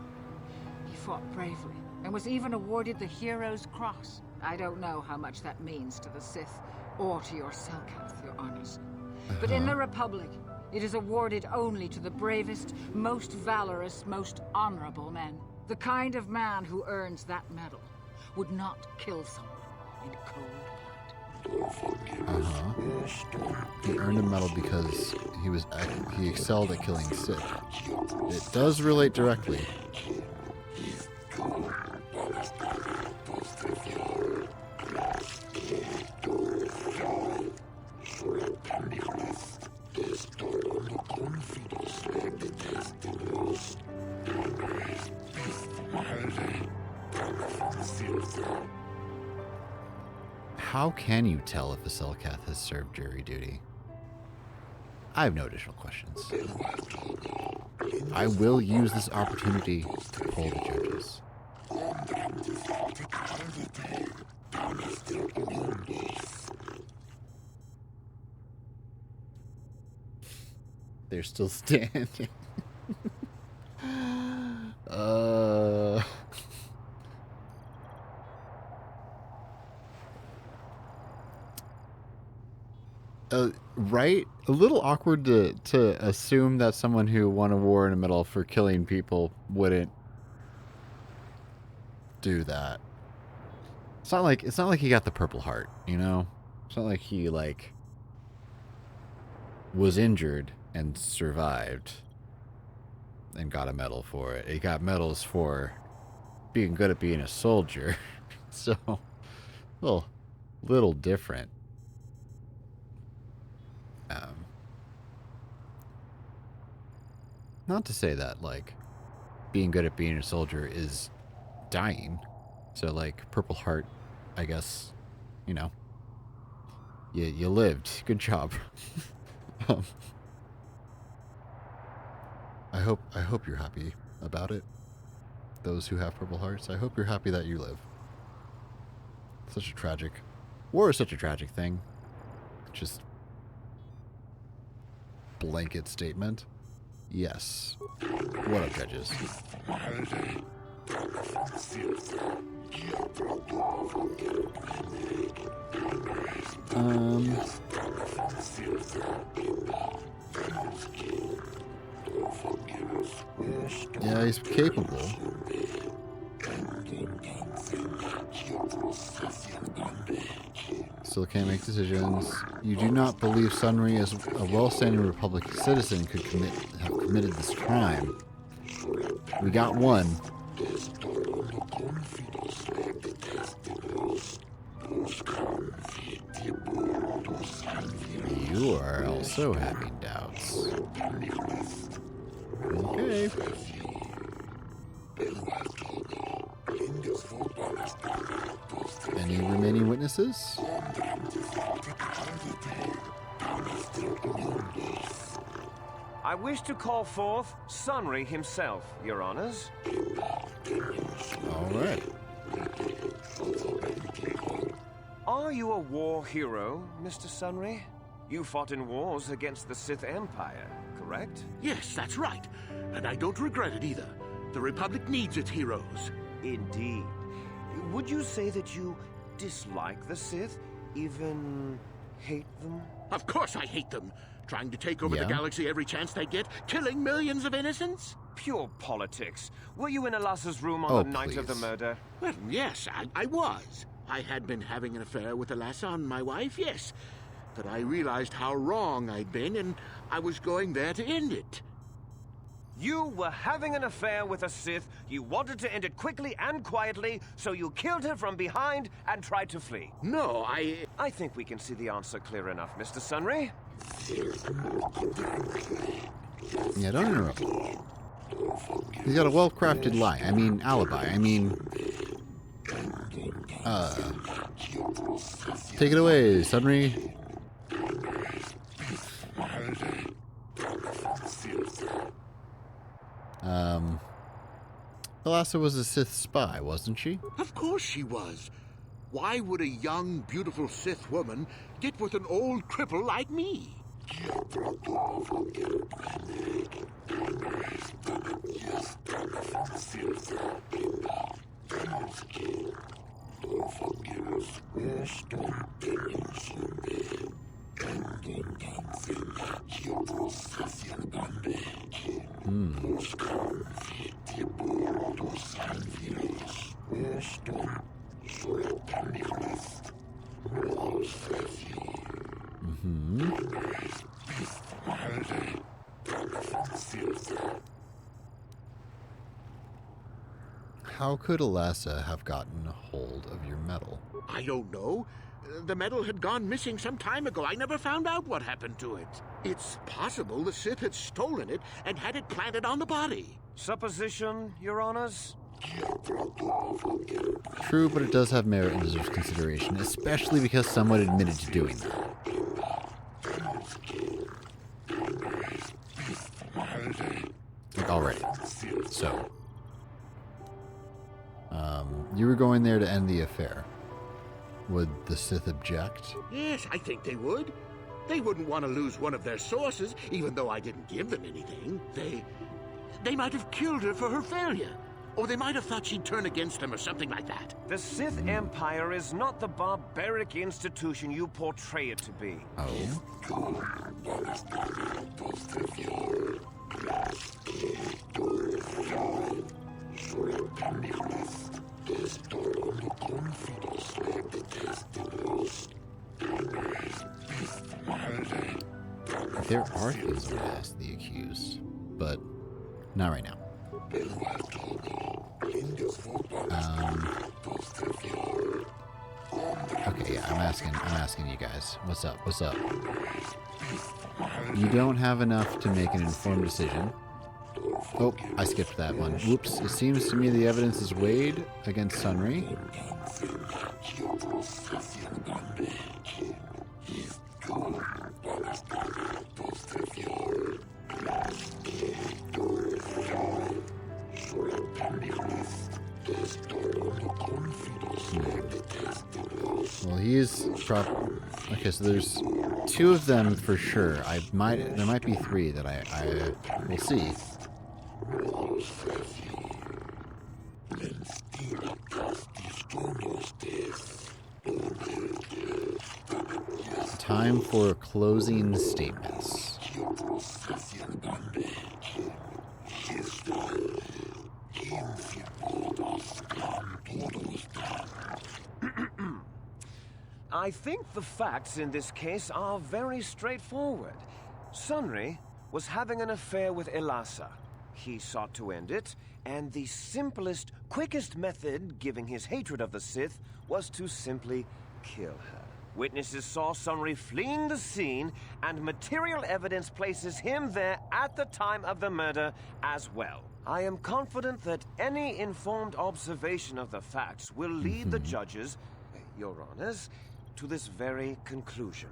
He fought bravely and was even awarded the Hero's Cross. I don't know how much that means to the Sith or to your Selkath, your honors. But in the Republic, it is awarded only to the bravest, most valorous, most honorable men. The kind of man who earns that medal would not kill someone in cold blood. He earned a medal because he excelled at killing Sith. It does relate directly. How can you tell if a Selkath has served jury duty? I have no additional questions. I will use this opportunity to poll the judges. They're still standing. Right? A little awkward to assume that someone who won a war and a medal for killing people wouldn't do that. It's not like he got the Purple Heart, you know? It's not like he was injured and survived and got a medal for it. He got medals for being good at being a soldier. So, little different. Not to say that, being good at being a soldier is dying. So, Purple Heart, I guess, You lived. Good job. um, I hope you're happy about it. Those who have Purple Hearts, I hope you're happy that you live. Such a tragic... War is such a tragic thing. Just... blanket statement. Yes. What up, judges? Yeah, he's capable. Still can't make decisions. You do not believe Sunri, as a well-standing Republic citizen, could have committed this crime. We got one. You are also having doubts. Okay. Any remaining witnesses? I wish to call forth Sunri himself, Your Honors. All right. Are you a war hero, Mr. Sunri? You fought in wars against the Sith Empire, correct? Yes, that's right. And I don't regret it either. The Republic needs its heroes. Indeed. Would you say that you dislike the Sith? Even hate them? Of course I hate them. Trying to take over Yeah. the galaxy every chance they get, killing millions of innocents? Pure politics. Were you in Alassa's room on Oh, the night of the please. murder? Well, yes, I was. I had been having an affair with Alassa and my wife, yes. But I realized how wrong I'd been, and I was going there to end it. You were having an affair with a Sith. You wanted to end it quickly and quietly, so you killed her from behind and tried to flee. No, I think we can see the answer clear enough, Mr. Sunri. Yeah, don't interrupt. He's got a well-crafted lie. I mean, alibi. I mean... Take it away, Sunri. Alassa was a Sith spy, wasn't she? of course she was. Why would a young, beautiful Sith woman get with an old cripple like me? How could Alassa have gotten a hold of your medal? I don't know. The medal had gone missing some time ago. I never found out what happened to it. It's possible the Sith had stolen it and had it planted on the body. Supposition, Your Honors? True, but it does have merit and deserves consideration, especially because someone admitted to doing that. Like, already. So. You were going there to end the affair. Would the Sith object? Yes, I think they would. They wouldn't want to lose one of their sources, even though I didn't give them anything. They might have killed her for her failure. Or they might have thought she'd turn against them or something like that. The Sith Empire is not the barbaric institution you portray it to be. Oh. There are things I would ask the accused, but not right now. Okay, yeah, I'm asking you guys. What's up? What's up? You don't have enough to make an informed decision. Oh, I skipped that one. Whoops. It seems to me the evidence is weighed against Sunri. these drop. Okay, so there's 2 of them for sure. There might be 3 that I will see. Time for closing statements. I think the facts in this case are very straightforward. Sunri was having an affair with Elasa. He sought to end it, and the simplest, quickest method, given his hatred of the Sith, was to simply kill her. Witnesses saw Sunri fleeing the scene, and material evidence places him there at the time of the murder as well. I am confident that any informed observation of the facts will lead the judges, Your Honors, to this very conclusion.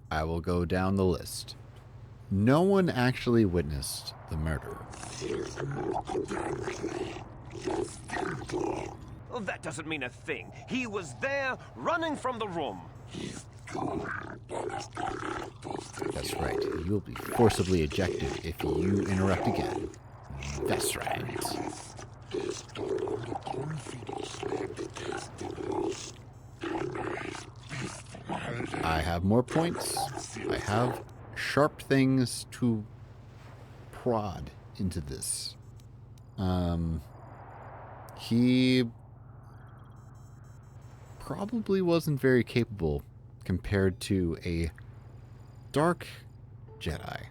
I will go down the list. No one actually witnessed the murder. Well, that doesn't mean a thing. He was there, running from the room. That's right. You will be forcibly ejected if you interrupt again. That's right. I have more points. I have sharp things to prod into this. He probably wasn't very capable compared to a dark Jedi.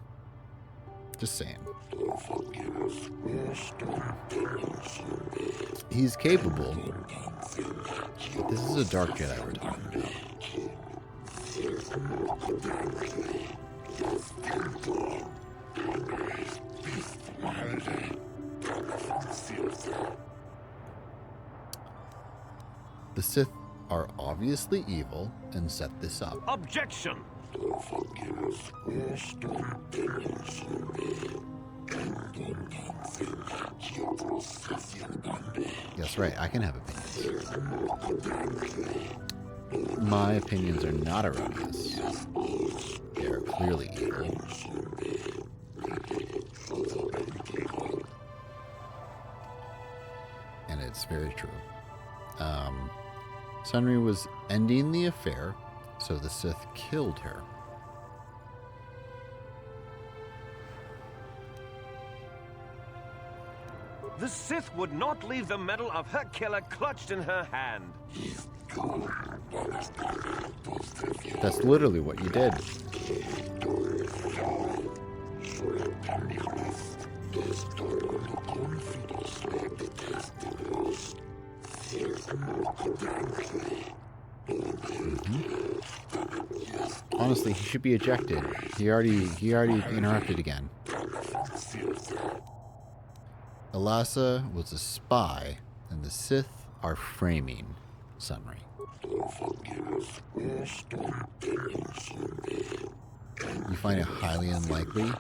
Just saying. He's capable, but this is a dark Jedi we're talking about. The Sith are obviously evil and set this up. Objection! That's right, I can have opinions. My opinions are not erroneous. They are clearly evil. And it's very true. Sunri was ending the affair, so the Sith killed her. The Sith would not leave the medal of her killer clutched in her hand. That's literally what you did. Honestly, he should be ejected. He already interrupted again. Elasa was a spy, and the Sith are framing Sunri. You find it highly unlikely.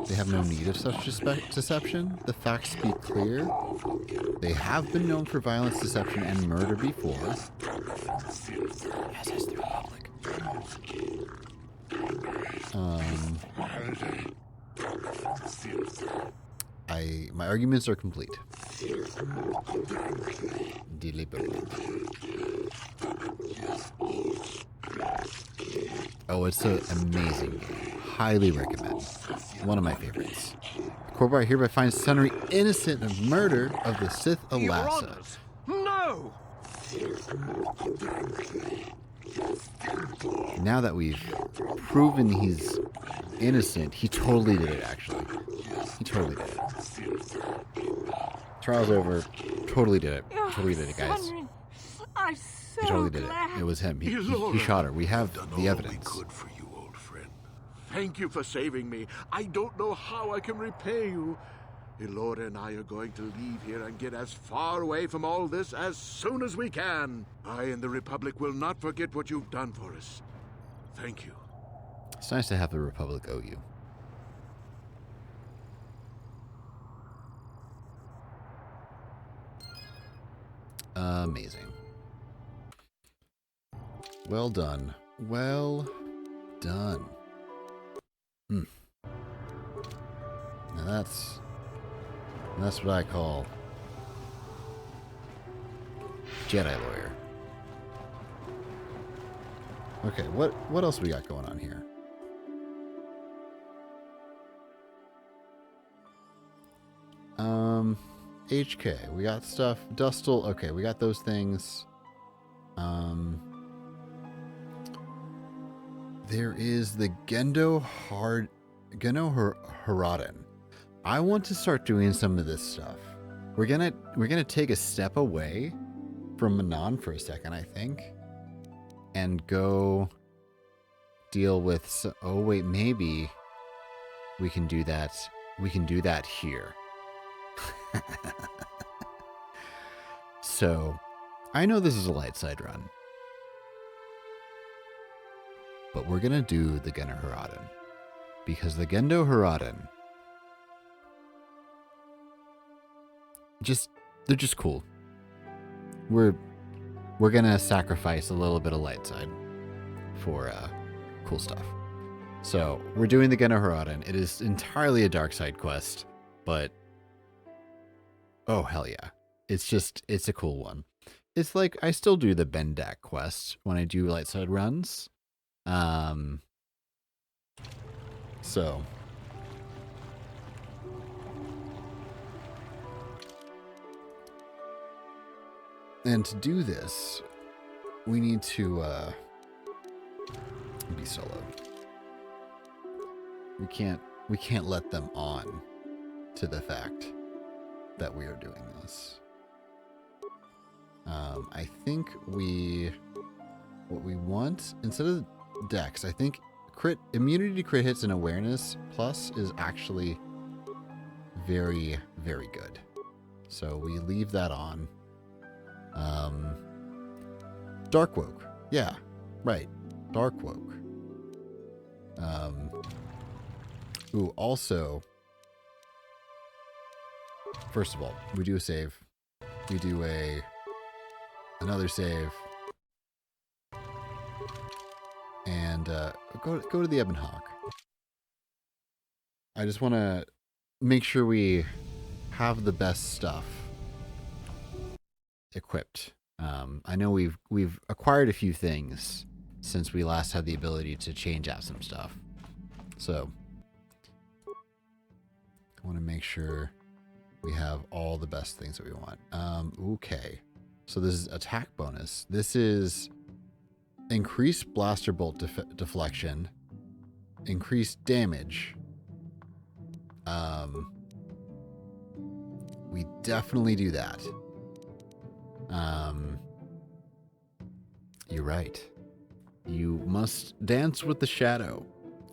They have no need of such deception. The facts speak clear. They have been known for violence, deception, and murder before. As has the Republic. My arguments are complete. Deliberate. Oh, it's an amazing game. Highly recommend. One of my favorites. The Corps hereby finds Sunri innocent of murder of the Sith Elasa. No! Now that we've proven he's innocent, he totally did it, actually. He totally did it. Trial's over. Totally did it. Totally did it, guys. I'm so He totally did it. glad. It was him. He shot her. We have the evidence. Good for you, old friend. Thank you for saving me. I don't know how I can repay you. Elora and I are going to leave here and get as far away from all this as soon as we can. I and the Republic will not forget what you've done for us. Thank you. It's nice to have the Republic owe you. Amazing. Well done. Well done. Now that's what I call Jedi lawyer. Okay, what else we got going on here? HK, we got stuff. Dustle, okay, we got those things. There is the Gendo Haraden. I want to start doing some of this stuff. We're gonna take a step away from Manon for a second, I think, and go deal with. Oh wait, maybe we can do that. We can do that here. So, I know this is a light side run, but we're gonna do the Gendo Haraden because the Gendo Haraden they're just cool. We're gonna sacrifice a little bit of light side for cool stuff. So we're doing the Gendo Haraden. It is entirely a dark side quest, but oh hell yeah. It's a cool one. It's like I still do the Bendak quest when I do light side runs. So and to do this, we need to be solo. We can't let them on to the fact that we are doing this. I think what we want instead of dex, I think immunity to crit hits and awareness plus is actually very, very good. So we leave that on. Dark Woke. Yeah, right. Dark Woke. Ooh, also, first of all, we do a save. We do another save. And go to the Ebon Hawk. I just want to make sure we have the best stuff equipped. I know we've acquired a few things since we last had the ability to change out some stuff. So I want to make sure we have all the best things that we want. Okay. So this is attack bonus. This is increased blaster bolt deflection, increased damage. We definitely do that. You're right. You must dance with the shadow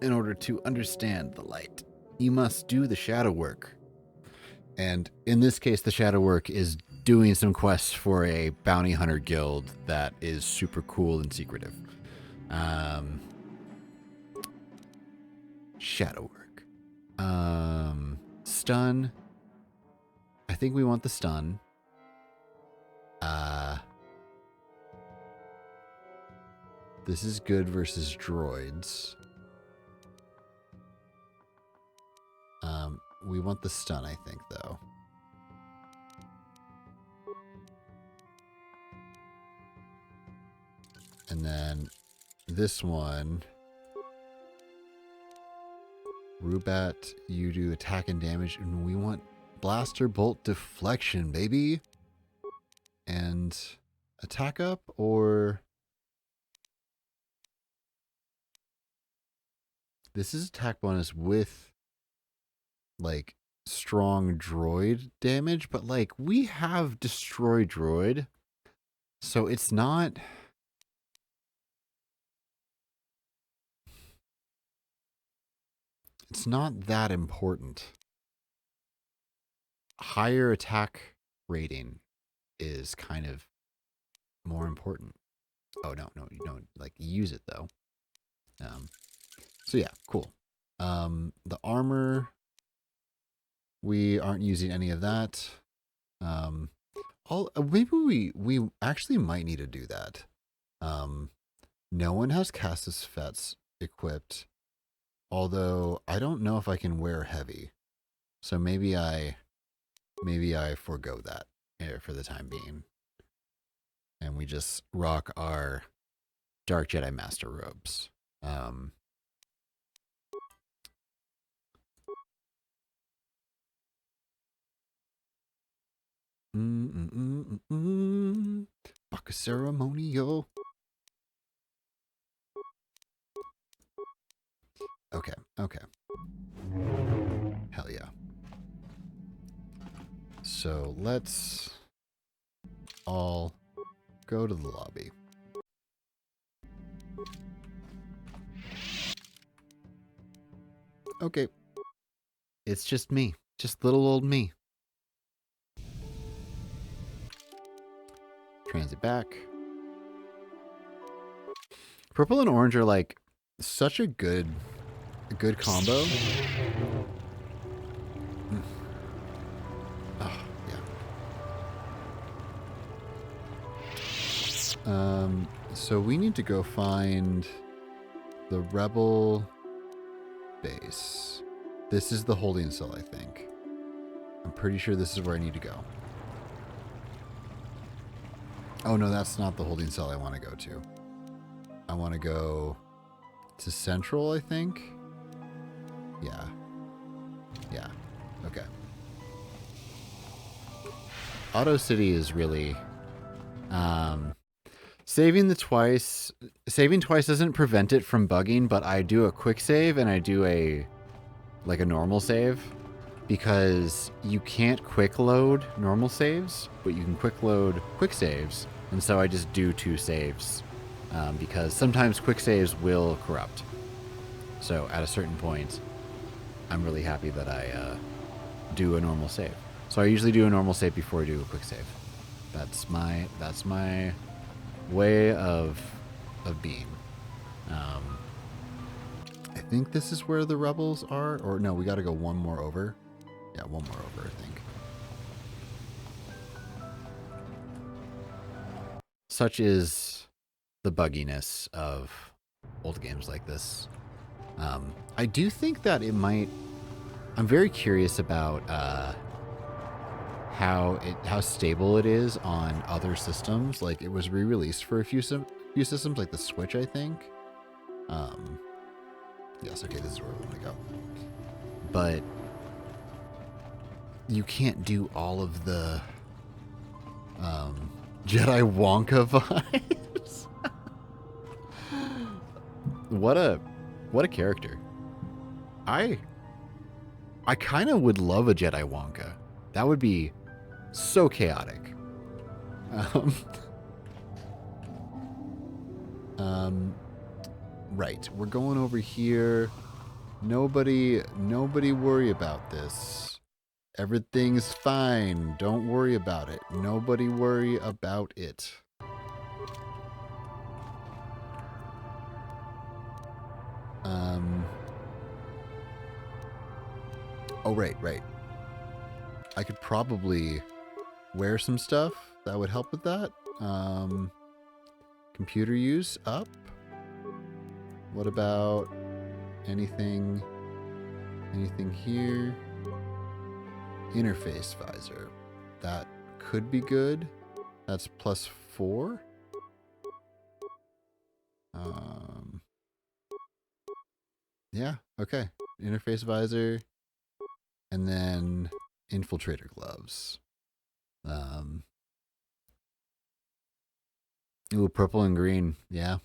in order to understand the light. You must do the shadow work. And in this case, the shadow work is doing some quests for a bounty hunter guild that is super cool and secretive. Shadow work. Stun. I think we want the stun. This is good versus droids. We want the stun, I think, though. And then this one, Rubat, you do attack and damage, and we want blaster bolt deflection, baby. And attack up, or this is attack bonus with like strong droid damage, but like we have destroy droid, so it's not that important. higher attack rating is kind of more important. Oh, no, like use it though. So yeah, cool. The armor, we aren't using any of that. Maybe we actually might need to do that. No one has Cassis Fets equipped, although I don't know if I can wear heavy. So maybe I forego that for the time being. And we just rock our Dark Jedi Master robes. Baka ceremonial. Okay. Hell yeah. So let's all go to the lobby. Okay. It's just me. Just little old me. Transit back. Purple and orange are like such a good combo. Oh, yeah. So we need to go find the rebel base. This is the holding cell, I think. I'm pretty sure this is where I need to go. Oh no, that's not the holding cell I want to go to. I want to go to Central, I think. Yeah. Okay. Auto City is really saving twice doesn't prevent it from bugging, but I do a quick save and I do a normal save because you can't quick load normal saves, but you can quick load quick saves, and so I just do 2 saves because sometimes quick saves will corrupt. So at a certain point, I'm really happy that I do a normal save. So I usually do a normal save before I do a quick save. That's my way of being. I think this is where the rebels are, or no, we got to go one more over. Yeah, one more over, I think. Such is the bugginess of old games like this. I do think that it might. I'm very curious about how stable it is on other systems. Like it was re-released for a few systems, like the Switch, I think. Yes, okay, this is where we want to go. But you can't do all of the Jedi Wonka vibes. What a character. I kind of would love a Jedi Wonka. That would be so chaotic. Right, we're going over here. Nobody worry about this. Everything's fine. Don't worry about it. Nobody worry about it. Oh, right. I could probably wear some stuff that would help with that. Computer use up. What about anything here? Interface visor. That could be good. That's +4. Yeah, okay. Interface visor. And then infiltrator gloves. Ooh, purple and green. Yeah.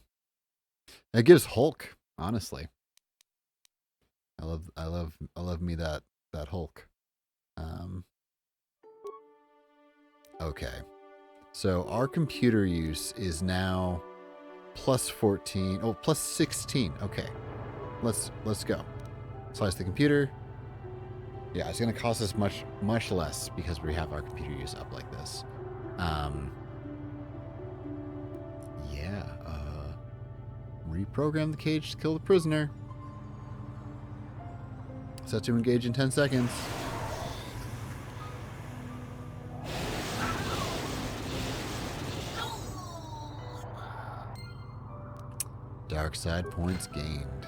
That gives Hulk, honestly. I love me that Hulk. Okay. So our computer use is now +14. Oh, +16. Okay. Let's go. Slice the computer. Yeah, it's going to cost us much less because we have our computer use up like this. Yeah, reprogram the cage to kill the prisoner. Set to engage in 10 seconds. Dark side points gained.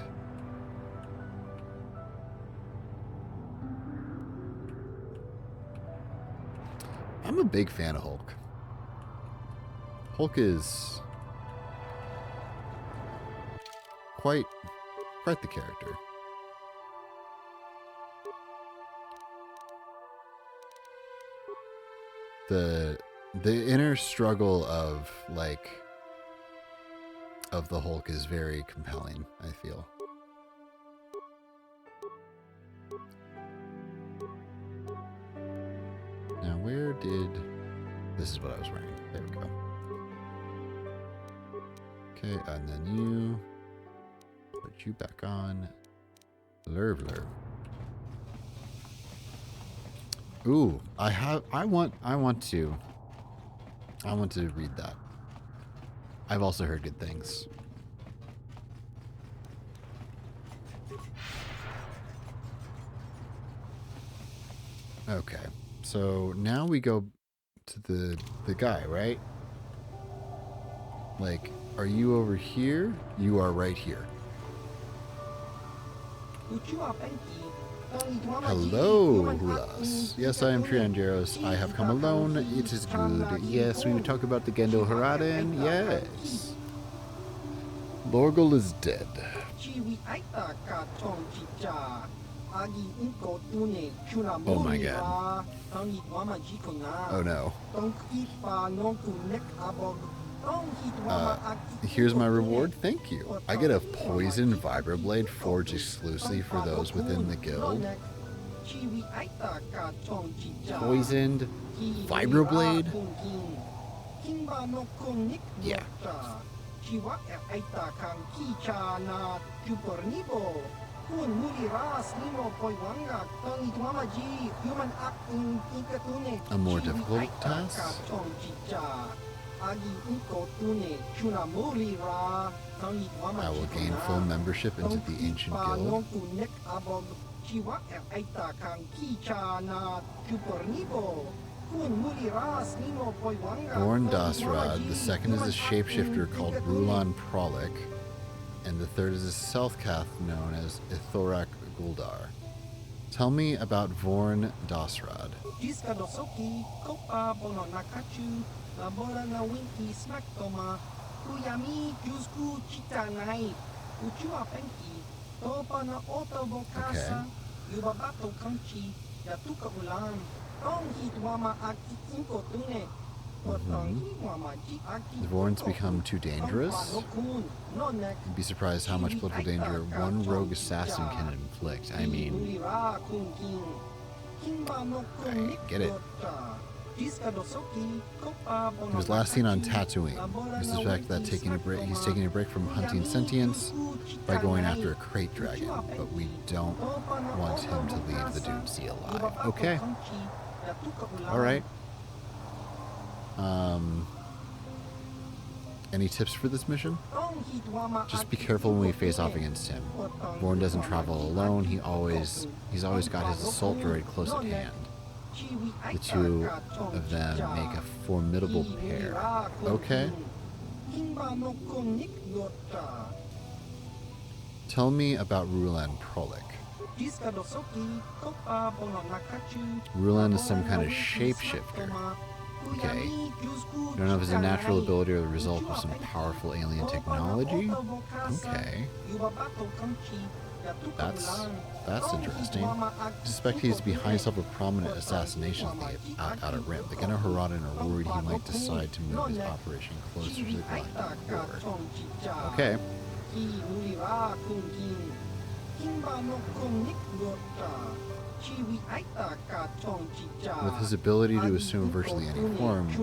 I'm a big fan of Hulk. Hulk is quite the character. The inner struggle of the Hulk is very compelling, I feel. Now where did... This is what I was wearing. There we go. Okay, and then you... Put you back on. Blur. Ooh, I want to read that. I've also heard good things. Okay. So now we go to the guy, right? Like, are you over here? You are right here. Hello, Hulas. Yes, I am Trianne. I have come alone. It is good. Yes, we will talk about the Gendo Haraden. Yes. Lorgal is dead. Oh my god. Oh no. Here's my reward. Thank you. I get a poison vibroblade forged exclusively for those within the guild. Poisoned vibroblade? Yeah. A more difficult task? I will gain full membership into the ancient guild. Born Dasrad, the second is a shapeshifter called Rulan Prolic, and the third is a Selthcath known as Ithorak Guldar. Tell me about Vorn Dasrad. The Vorns become too dangerous? You'd be surprised how much political danger one rogue assassin can inflict. I mean... I get it. He was last seen on Tatooine. We suspect that he's taking a break from hunting sentience by going after a crate dragon, but we don't want him to leave the Dune Sea alive. Okay. Alright. Any tips for this mission? Just be careful when we face off against him. Vorn doesn't travel alone. He's always got his assault droid close at hand. The two of them make a formidable pair. Okay. Tell me about Rulan Prolic. Rulan is some kind of shapeshifter. Okay. You don't know if it's a natural ability or the result of some powerful alien technology? Okay. That's interesting. I suspect he's behind some of a prominent assassination thief out at Rim. The Geno Haraden are worried he might decide to move his operation closer to the Galactic Board. Okay. With his ability to assume virtually any form, he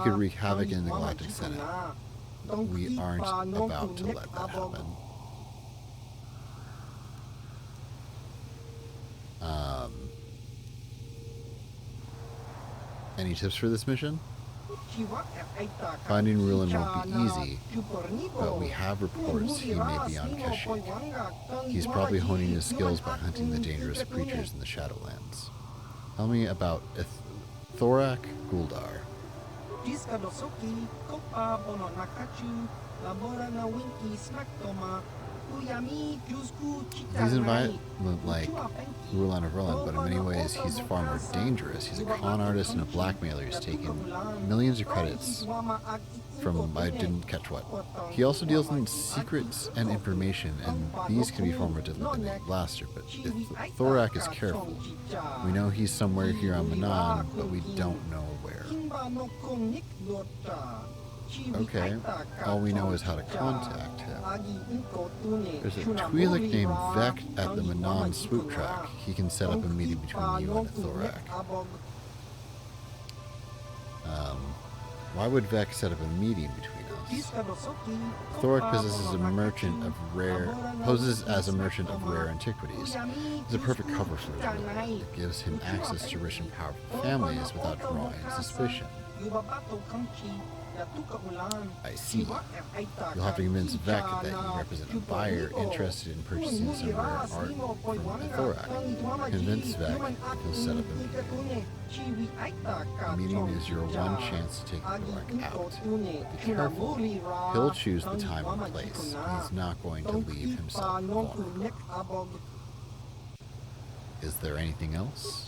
could wreak havoc in the Galactic Senate. We aren't about to let that happen. Any tips for this mission? Finding Rulin won't be easy, but we have reports he may be on Kashyyyk. He's probably honing his skills by hunting the dangerous creatures in the Shadowlands. Tell me about Thorak Guldar. He's in violent like Rulin of Rulin, but in many ways he's far more dangerous. He's a con artist and a blackmailer who's taken millions of credits from I didn't catch what. He also deals in secrets and information, and these can be far more difficult than the blaster, but if Thorak is careful, we know he's somewhere here on Manan, but we don't know where. Okay, all we know is how to contact him. There's a Twi'lek named Vek at the Manan swoop track. He can set up a meeting between you and Thorak. Why would Vek set up a meeting between us? Thorak poses as a merchant of rare antiquities. He's a perfect cover for his ability. It gives him access to rich and powerful families without drawing suspicion. I see. You'll have to convince Vek that you represent a buyer interested in purchasing some rare art from Thorak. Convince Vek and he'll set up a meeting. The meeting is your one chance to take Thorak out. Be careful. He'll choose the time and place. He's not going to leave himself vulnerable. Is there anything else?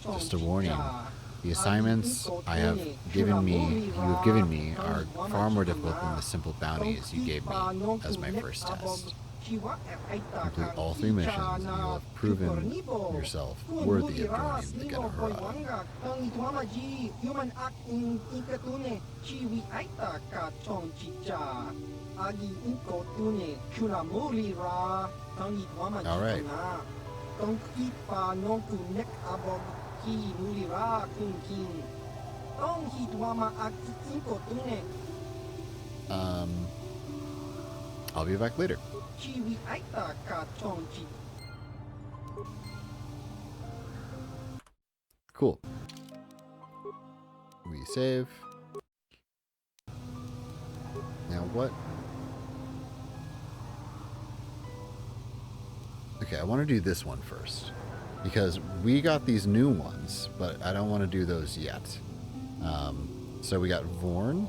Just a warning. The assignments you have given me are far more difficult than the simple bounties you gave me as my first test. Complete all 3 missions, and you will have proven yourself worthy of joining the Genahara. All right. I'll be back later. Cool. We save. Now what? Okay, I want to do this one first. Because we got these new ones, but I don't want to do those yet. So we got Vorn,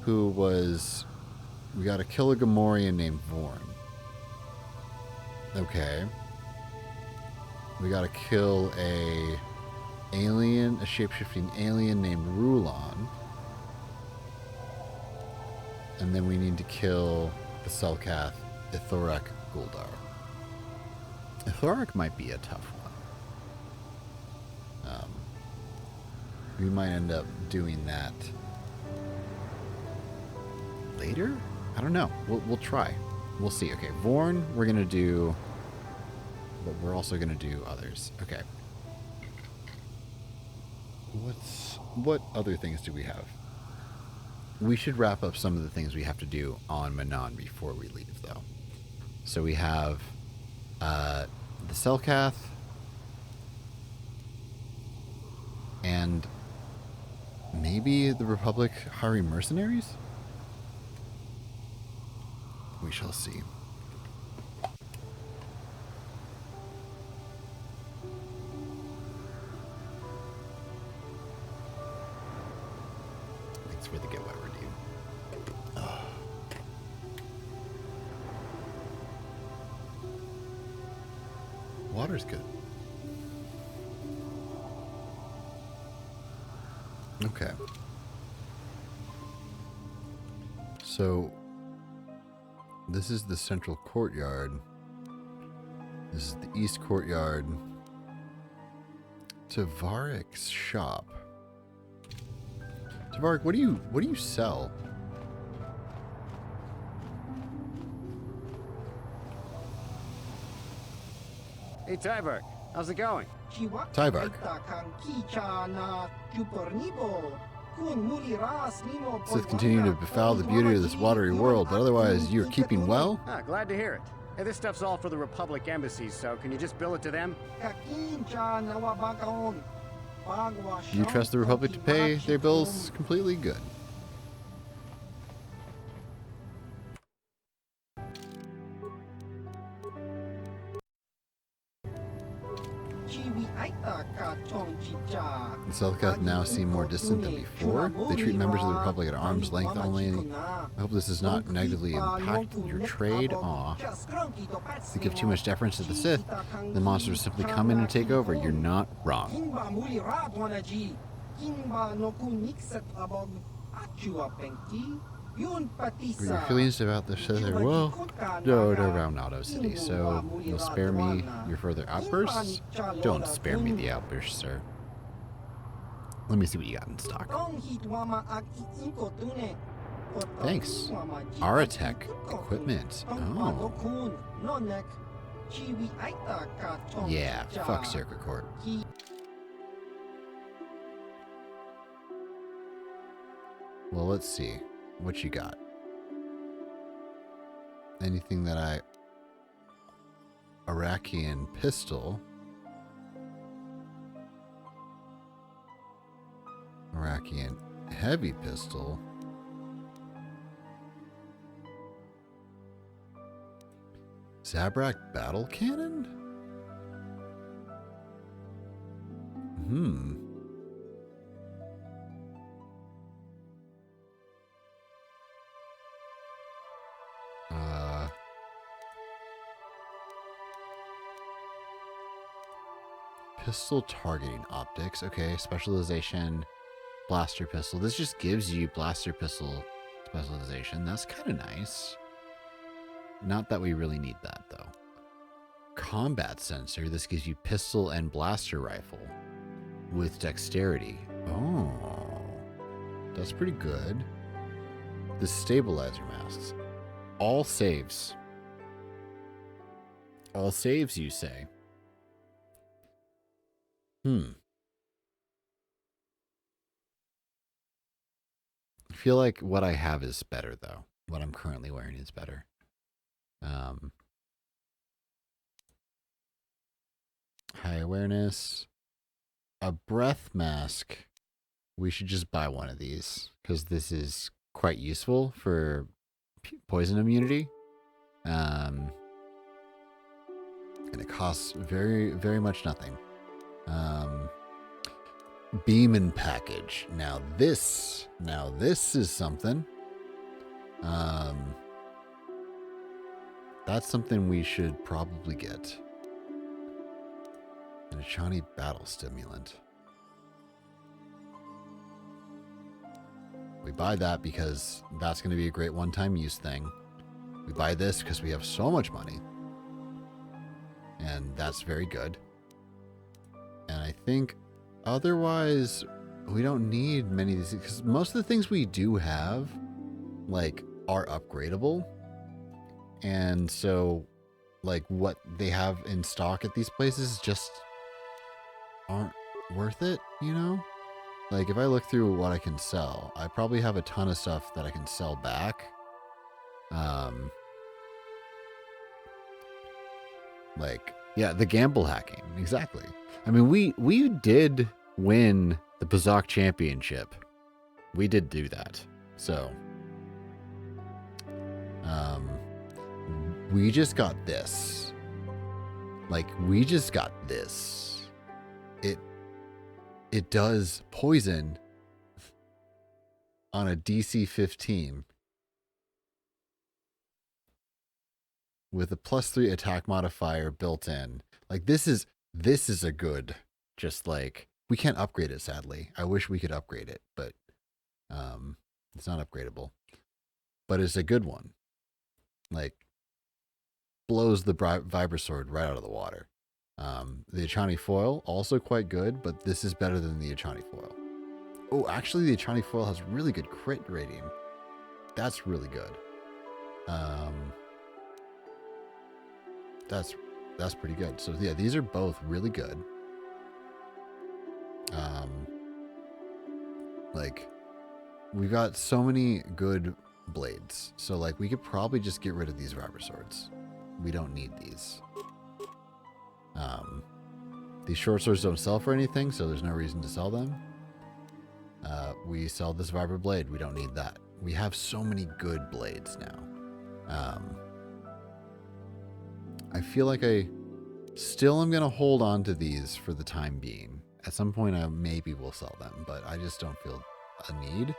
who was... We got to kill a Gamorrean named Vorn. Okay. We got to kill a shape-shifting alien named Rulon. And then we need to kill the Selkath, Thorak Guldar. Thorak might be a tough one. We might end up doing that later? I don't know. We'll try. We'll see. Okay, Vorn we're going to do, but we're also going to do others. Okay. What other things do we have? We should wrap up some of the things we have to do on Manan before we leave, though. So we have the Selkath and maybe the Republic hiring mercenaries? We shall see. Thanks for the get wet review. Oh. Water's good. Okay. So, this is the central courtyard. This is the east courtyard. Tavarek's shop. Tavarek, what do you sell? Hey, Tyvark, how's it going? Tyvark. Sith continue to befoul the beauty of this watery world, but otherwise you're keeping well? Glad to hear it. Hey, this stuff's all for the Republic embassies, so can you just bill it to them? You trust the Republic to pay their bills completely? Good. The Selkath now seem more distant than before. They treat members of the Republic at arm's length only. I hope this does not negatively impact your trade. Aw. If you give too much deference to the Sith, the monsters simply come in and take over. You're not wrong. Your feelings about the Sith are, well, no, around Nato City, so you'll spare me your further outbursts? Don't spare me the outbursts, sir. Let me see what you got in stock. Thanks. Aratech equipment. Oh. Yeah, fuck Circuit Court. Well, let's see. What you got? Anything that I... Iraqian pistol. Iraqian heavy pistol. Zabrak battle cannon? Pistol targeting optics. Okay, specialization, blaster pistol. This just gives you blaster pistol specialization. That's kind of nice. Not that we really need that, though. Combat sensor. This gives you pistol and blaster rifle with dexterity. Oh, that's pretty good. The stabilizer masks. All saves. All saves, you say? I feel like what I have is better, though. What I'm currently wearing is better. High awareness. A breath mask. We should just buy one of these, because this is quite useful for poison immunity. And it costs very, very much nothing. Beeman package. Now this is something. That's something we should probably get. An Achani battle stimulant. We buy that because that's going to be a great one-time use thing. We buy this because we have so much money. And that's very good. And I think otherwise we don't need many of these, because most of the things we do have, like, are upgradable. And so, like, what they have in stock at these places just aren't worth it, you know? Like, if I look through what I can sell, I probably have a ton of stuff that I can sell back. Like, yeah, the gamble hacking, exactly. I mean, we did win the Bazak Championship. We did do that. So, we just got this. Like, we just got this. It does poison on a DC 15 with a +3 attack modifier built in. Like, this is a good, just like, we can't upgrade it, sadly. I wish we could upgrade it, but it's not upgradable. But it's a good one. Like, blows the Vibrasword right out of the water. The Achani foil, also quite good, but this is better than the Achani foil. Oh, actually, the Achani foil has really good crit rating. That's really good. That's pretty good. So yeah, these are both really good. Like, we've got so many good blades. So like, we could probably just get rid of these Vibraswords. We don't need these. These short swords don't sell for anything, so there's no reason to sell them. We sell this Viper blade. We don't need that. We have so many good blades now. I feel like I still am going to hold on to these for the time being. At some point, I maybe will sell them, but I just don't feel a need.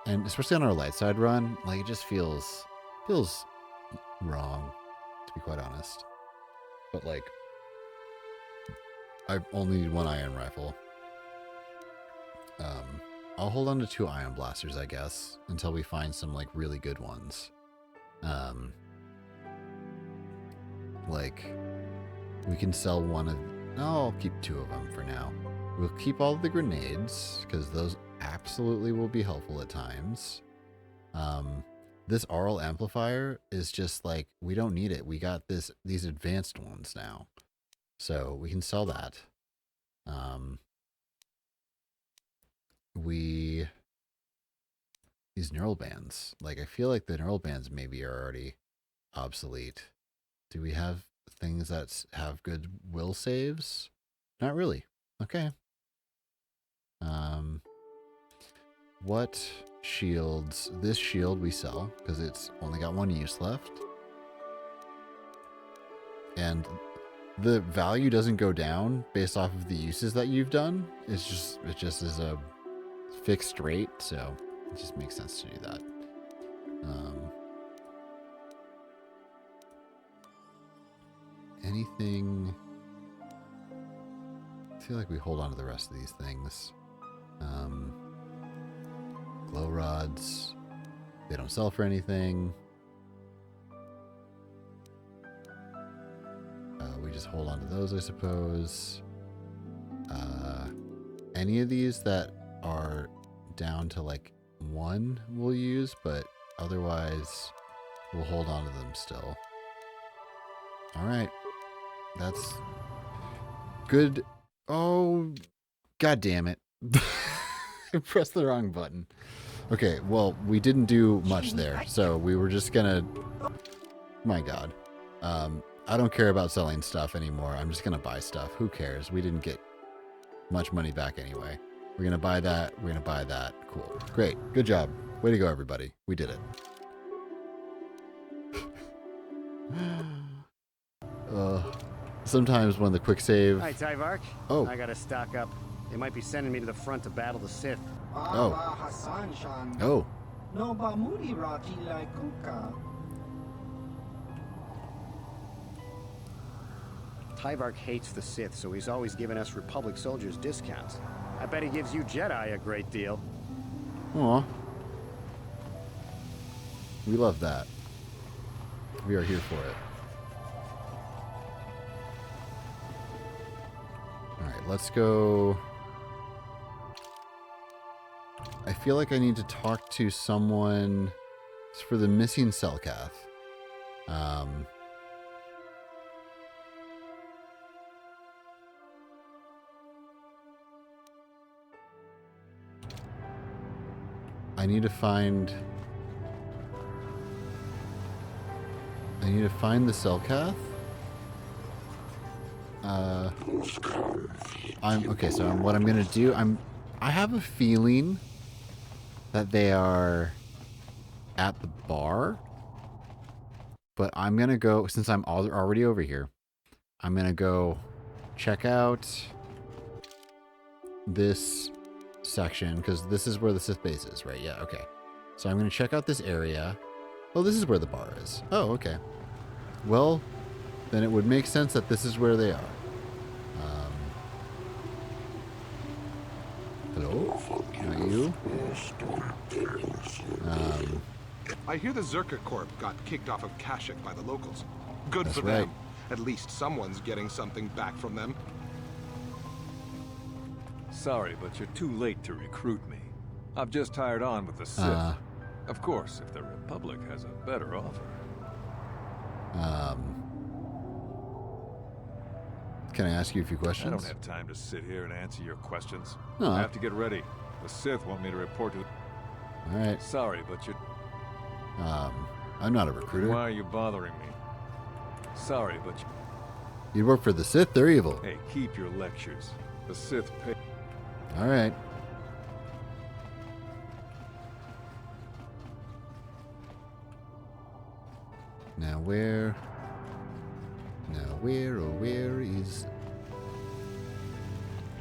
And especially on our light side run, like it just feels wrong, to be quite honest. But like, I only need one iron rifle. I'll hold on to 2 iron blasters, I guess, until we find some like really good ones. Like, we can sell one of... No, I'll keep 2 of them for now. We'll keep all of the grenades, because those absolutely will be helpful at times. This aural amplifier is just like, we don't need it. We got these advanced ones now. So we can sell that. These neural bands. Like, I feel like the neural bands maybe are already obsolete. Do we have things that have good will saves? Not really. Okay. What shields? This shield we sell because it's only got 1 use left. And the value doesn't go down based off of the uses that you've done. It just is a fixed rate, so it just makes sense to do that. Anything? I feel like we hold on to the rest of these things. Glow rods. They don't sell for anything. We just hold on to those, I suppose. Any of these that are down to like 1 we'll use, but otherwise we'll hold on to them still. All right. That's good. Oh, God damn it. I pressed the wrong button. Okay, well, we didn't do much there, so we were just gonna... My God. I don't care about selling stuff anymore. I'm just gonna buy stuff. Who cares? We didn't get much money back anyway. We're gonna buy that. We're gonna buy that. Cool. Great. Good job. Way to go, everybody. We did it. Sometimes when the quick save... Hi, Tyvark. Oh. I gotta stock up. They might be sending me to the front to battle the Sith. Oh. Oh. Tyvark hates the Sith, so he's always giving us Republic soldiers discounts. I bet he gives you Jedi a great deal. Aw. We love that. We are here for it. Alright, let's go... I feel like I need to talk to someone for the missing Selkath. I need to find the Selkath. What I'm gonna do, I have a feeling that they are at the bar, but I'm gonna go, since I'm already over here, I'm gonna go check out this section, because this is where the Sith base is, right? Yeah, okay. So I'm gonna check out this area. Oh, this is where the bar is. Oh, okay. Well, then it would make sense that this is where they are. Hello? Not you? I hear the Zerka Corp got kicked off of Kashyyyk by the locals. Good for right. them. At least someone's getting something back from them. Sorry, but you're too late to recruit me. I've just hired on with the Sith. Of course, if the Republic has a better offer. Can I ask you a few questions? I don't have time to sit here and answer your questions. No. I have to get ready. The Sith want me to report to... All right. Sorry, but you're... I'm not a recruiter. Why are you bothering me? Sorry, but You work for the Sith, they're evil. hey, keep your lectures. The Sith pay. Alright. Now where or where is...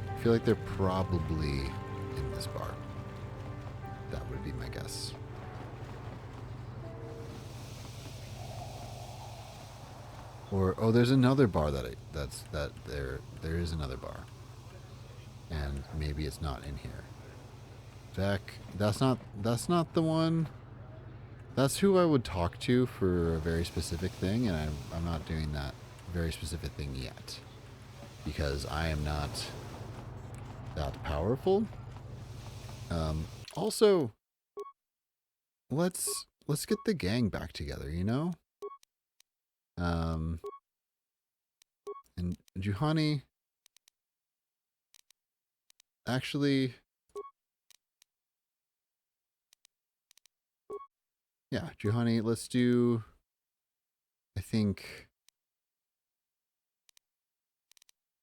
I feel like they're probably in this bar. That would be my guess. Or, oh, there's another bar there is another bar. And maybe it's not in here. Jack, that's not the one. That's who I would talk to for a very specific thing, and I'm not doing that very specific thing yet. Because I am not that powerful. Also, let's get the gang back together, you know? And Juhani, actually, yeah, Juhani, let's do, I think,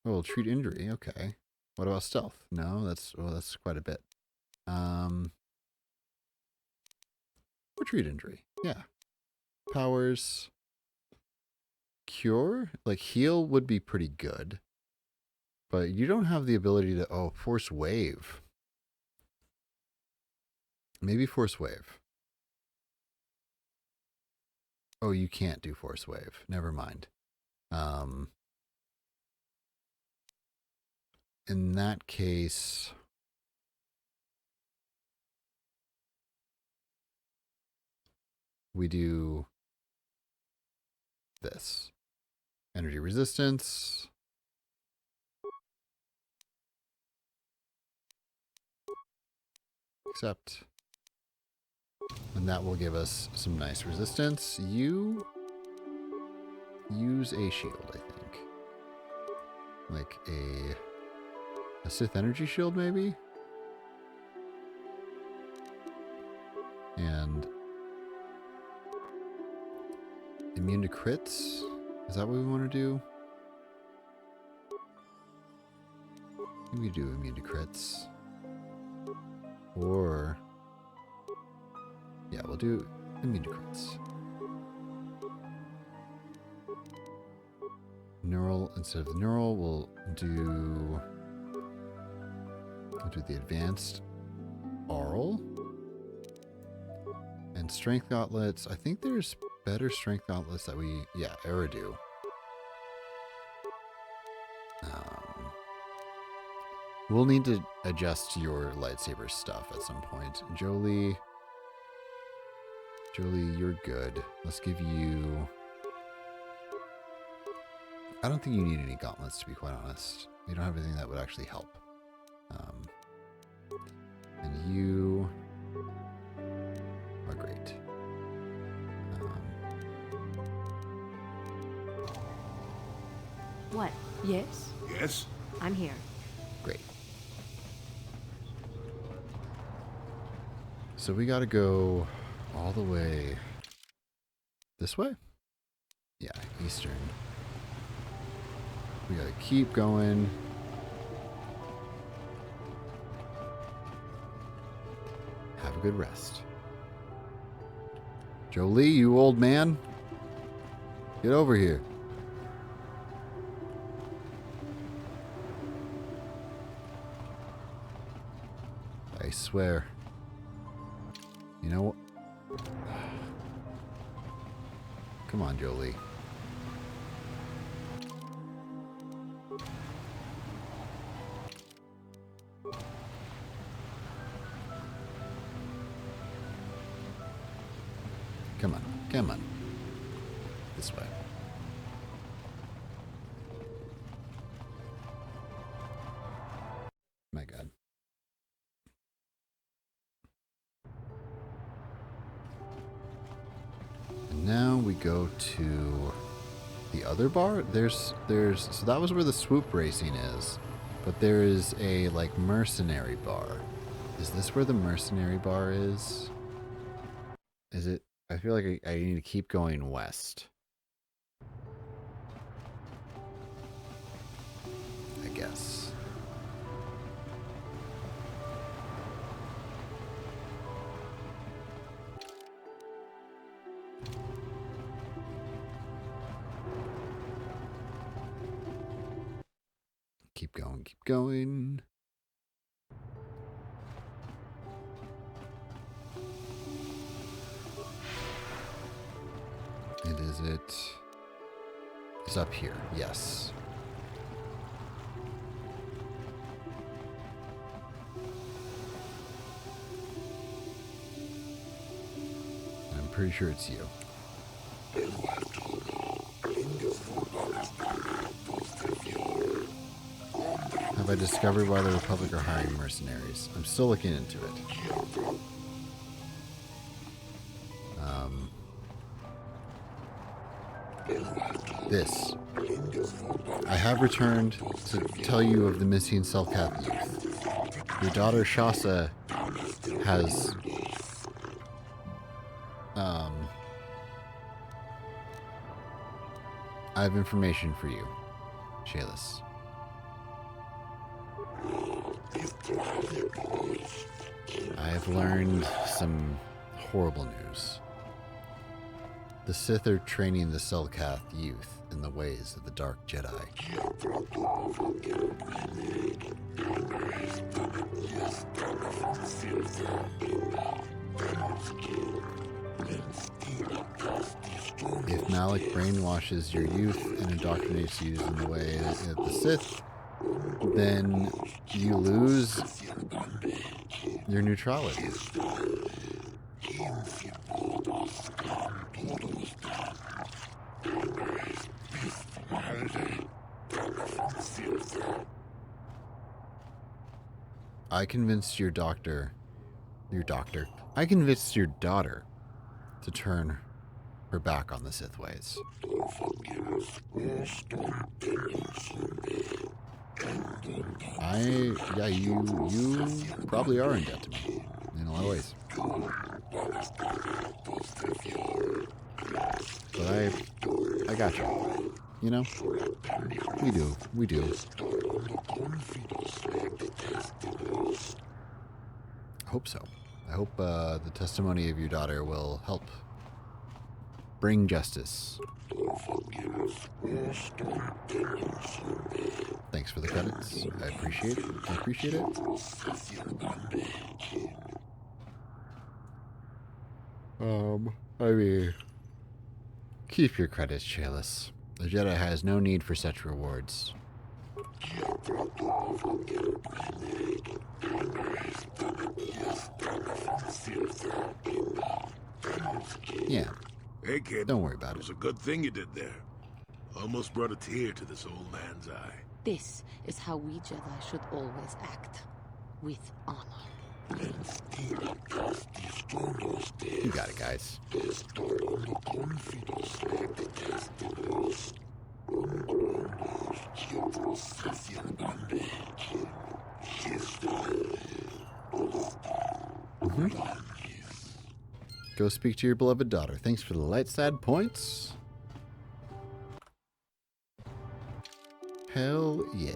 oh, treat injury, okay. What about stealth? No, that's quite a bit. Or treat injury, yeah. Powers, cure, like heal would be pretty good. But you don't have the ability to, oh, force wave. Maybe force wave. Oh, you can't do force wave. Never mind. In that case, we do this. Energy resistance. Accept. And that will give us some nice resistance. You use a shield, I think. Like a Sith energy shield, maybe? And immune to crits? Is that what we want to do? I think we do immune to crits. Or... yeah, we'll do immune to crits. Neural, instead of the neural, we'll do the advanced aural. And strength gauntlets, I think there's better strength gauntlets that we, yeah, Eridu. We'll need to adjust your lightsaber stuff at some point. Jolie, you're good. Let's give you... I don't think you need any gauntlets, to be quite honest. You don't have anything that would actually help. And you are great. What? Yes? Yes? I'm here. Great. So we gotta go all the way this way? Yeah, eastern. We gotta keep going. Have a good rest. Jolie, you old man. Get over here. I swear. You know what? Come on, Jolie. Come on, come on. This way. My God. And now we go to the other bar. So that was where the swoop racing is. But there is a, like, mercenary bar. Is this where the mercenary bar is? Is it? I feel like I need to keep going west. I guess. Keep going, keep going. And is it... It's up here, yes. I'm pretty sure it's you. Have I discovered why the Republic are hiring mercenaries? I'm still looking into it. This. I have returned to tell you of the missing Selkath youth. Your daughter Shasa has... I have information for you, Shalis. I have learned some horrible news. The Sith are training the Selkath youth in the ways of the Dark Jedi. If Malik brainwashes your youth and indoctrinates you in the way of the Sith, then you lose your neutrality. I convinced I convinced your daughter to turn her back on the Sith ways. Yeah, you probably are in debt to me in a lot of ways. But I got you. You know? We do. I hope so. I hope the testimony of your daughter will help bring justice. Thanks for the credits. I appreciate it. I mean, keep your credits, Shalis. The Jedi has no need for such rewards. Yeah. Hey, kid. Don't worry about it. It was a good thing you did there. Almost brought a tear to this old man's eye. This is how we Jedi should always act. With honor. You got it, guys. Go speak to your beloved daughter. Thanks for the light side points. Hell yeah.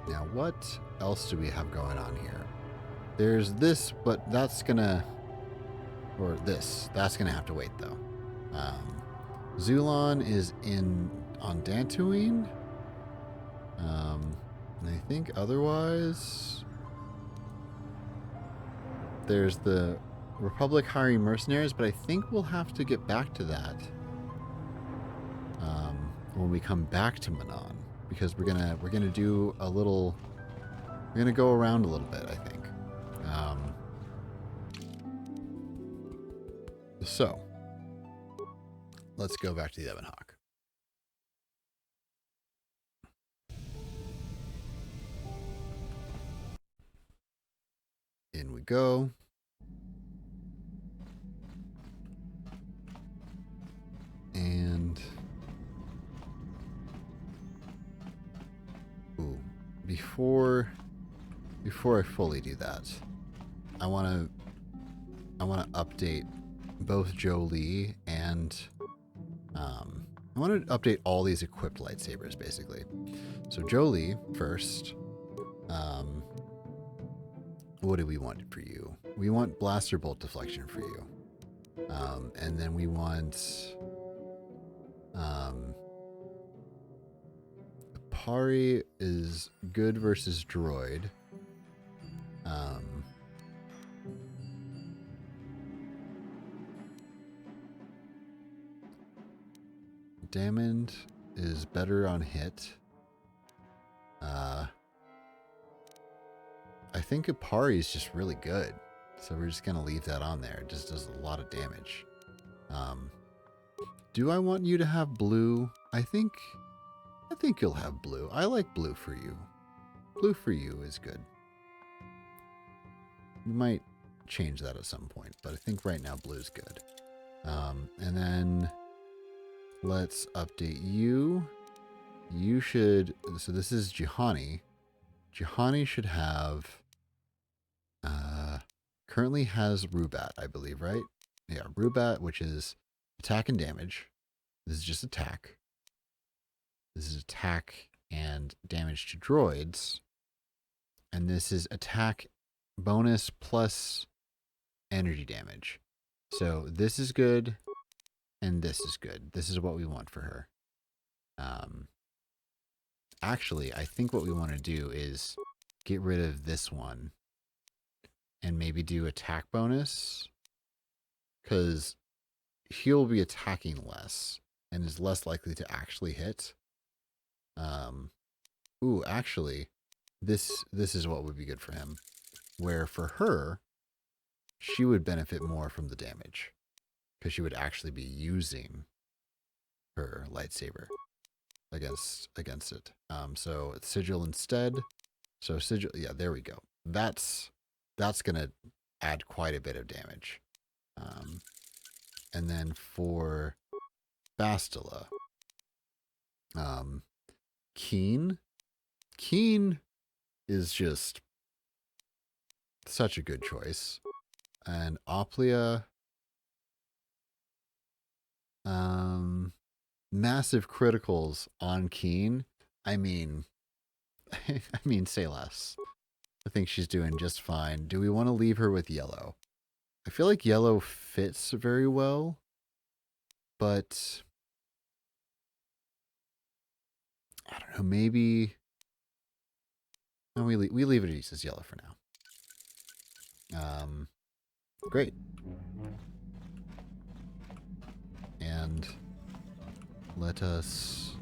Now, what else do we have going on here? There's this, but that's gonna... Or this. That's gonna have to wait, though. Zulon is on Dantooine. And I think otherwise... There's the Republic hiring mercenaries, but I think we'll have to get back to that when we come back to Manon, because we're gonna do a little. We're gonna go around a little bit, I think. So let's go back to the Ebon Hawk. In we go. And before I fully do that, I want to update both Jolie and I want to update all these equipped lightsabers basically. So Jolie first. What do we want for you? We want blaster bolt deflection for you. And then we want Pari is good versus droid. Damond is better on hit. I think Apari is just really good. So we're just going to leave that on there. It just does a lot of damage. Do I want you to have blue? I think you'll have blue. I like blue for you. Blue for you is good. We might change that at some point, but I think right now blue's good. And then let's update you. You should, so this is Juhani. Juhani should have, currently has Rubat, I believe, right? Yeah, Rubat, which is attack and damage. This is just attack. This is attack and damage to droids. And this is attack bonus plus energy damage. So this is good, and this is good. This is what we want for her. Actually, I think what we want to do is get rid of this one and maybe do attack bonus, because he'll be attacking less and is less likely to actually hit. Ooh, actually, this is what would be good for him. Where for her, she would benefit more from the damage, because she would actually be using her lightsaber against it. So it's sigil instead. So sigil, yeah, there we go. That's gonna add quite a bit of damage. And then for Bastila, Keen is just such a good choice. And Oplia, massive criticals on Keen. I mean, say less. I think she's doing just fine. Do we want to leave her with yellow? I feel like yellow fits very well, but I don't know, maybe no, we leave it as yellow for now. Great. And let us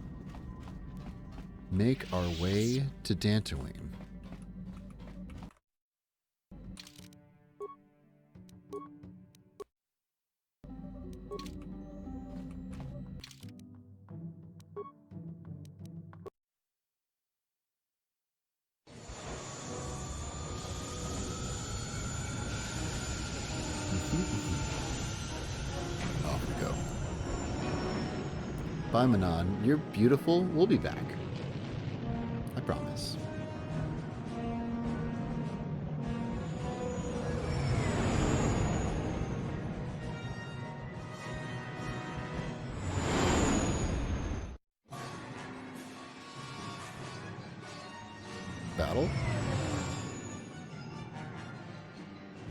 make our way to Dantooine. Off we go. Bye, Manon. You're beautiful. We'll be back. I promise. Battle?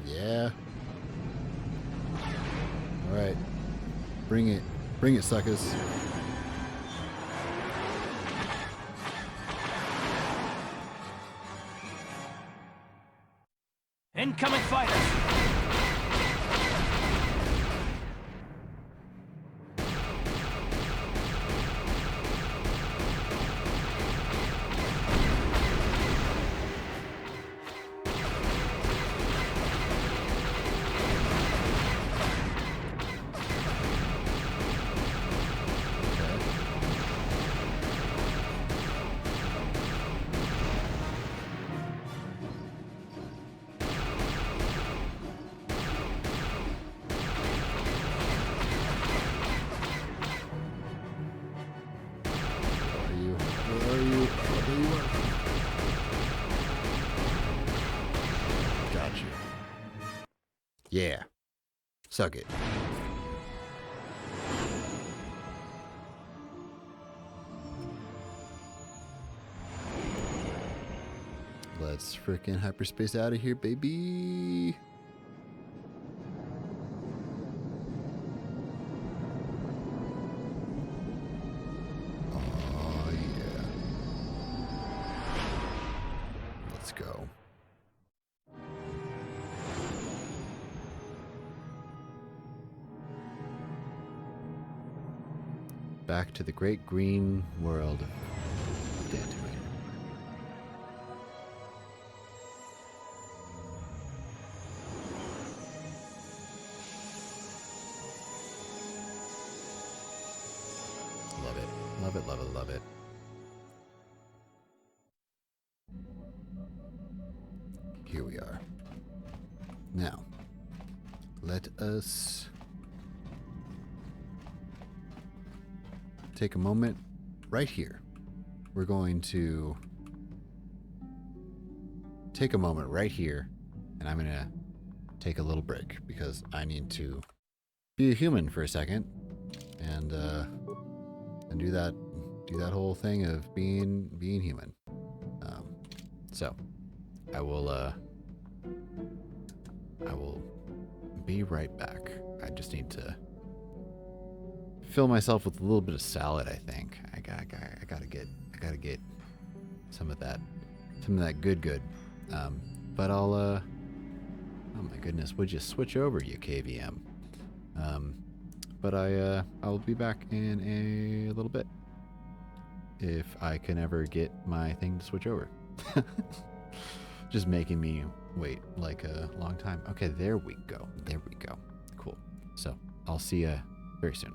Yeah. Alright. Bring it. Bring it, suckers. Incoming fighters! Yeah. Suck it. Let's frickin' hyperspace out of here, baby. Oh, yeah. Let's go. Back to the great green world of Dantooine. Love it. Love it, love it, love it. Here we are. Now, let us take a moment right here. We're going to take a moment right here, and I'm going to take a little break because I need to be a human for a second and do that whole thing of being human. So I will be right back. I just need to fill myself with a little bit of salad. I think I gotta get some of that good. But I'll oh my goodness, would you switch over, you KVM? But I'll be back in a little bit if I can ever get my thing to switch over. Just making me wait like a long time. Okay, there we go. Cool. So I'll see you very soon.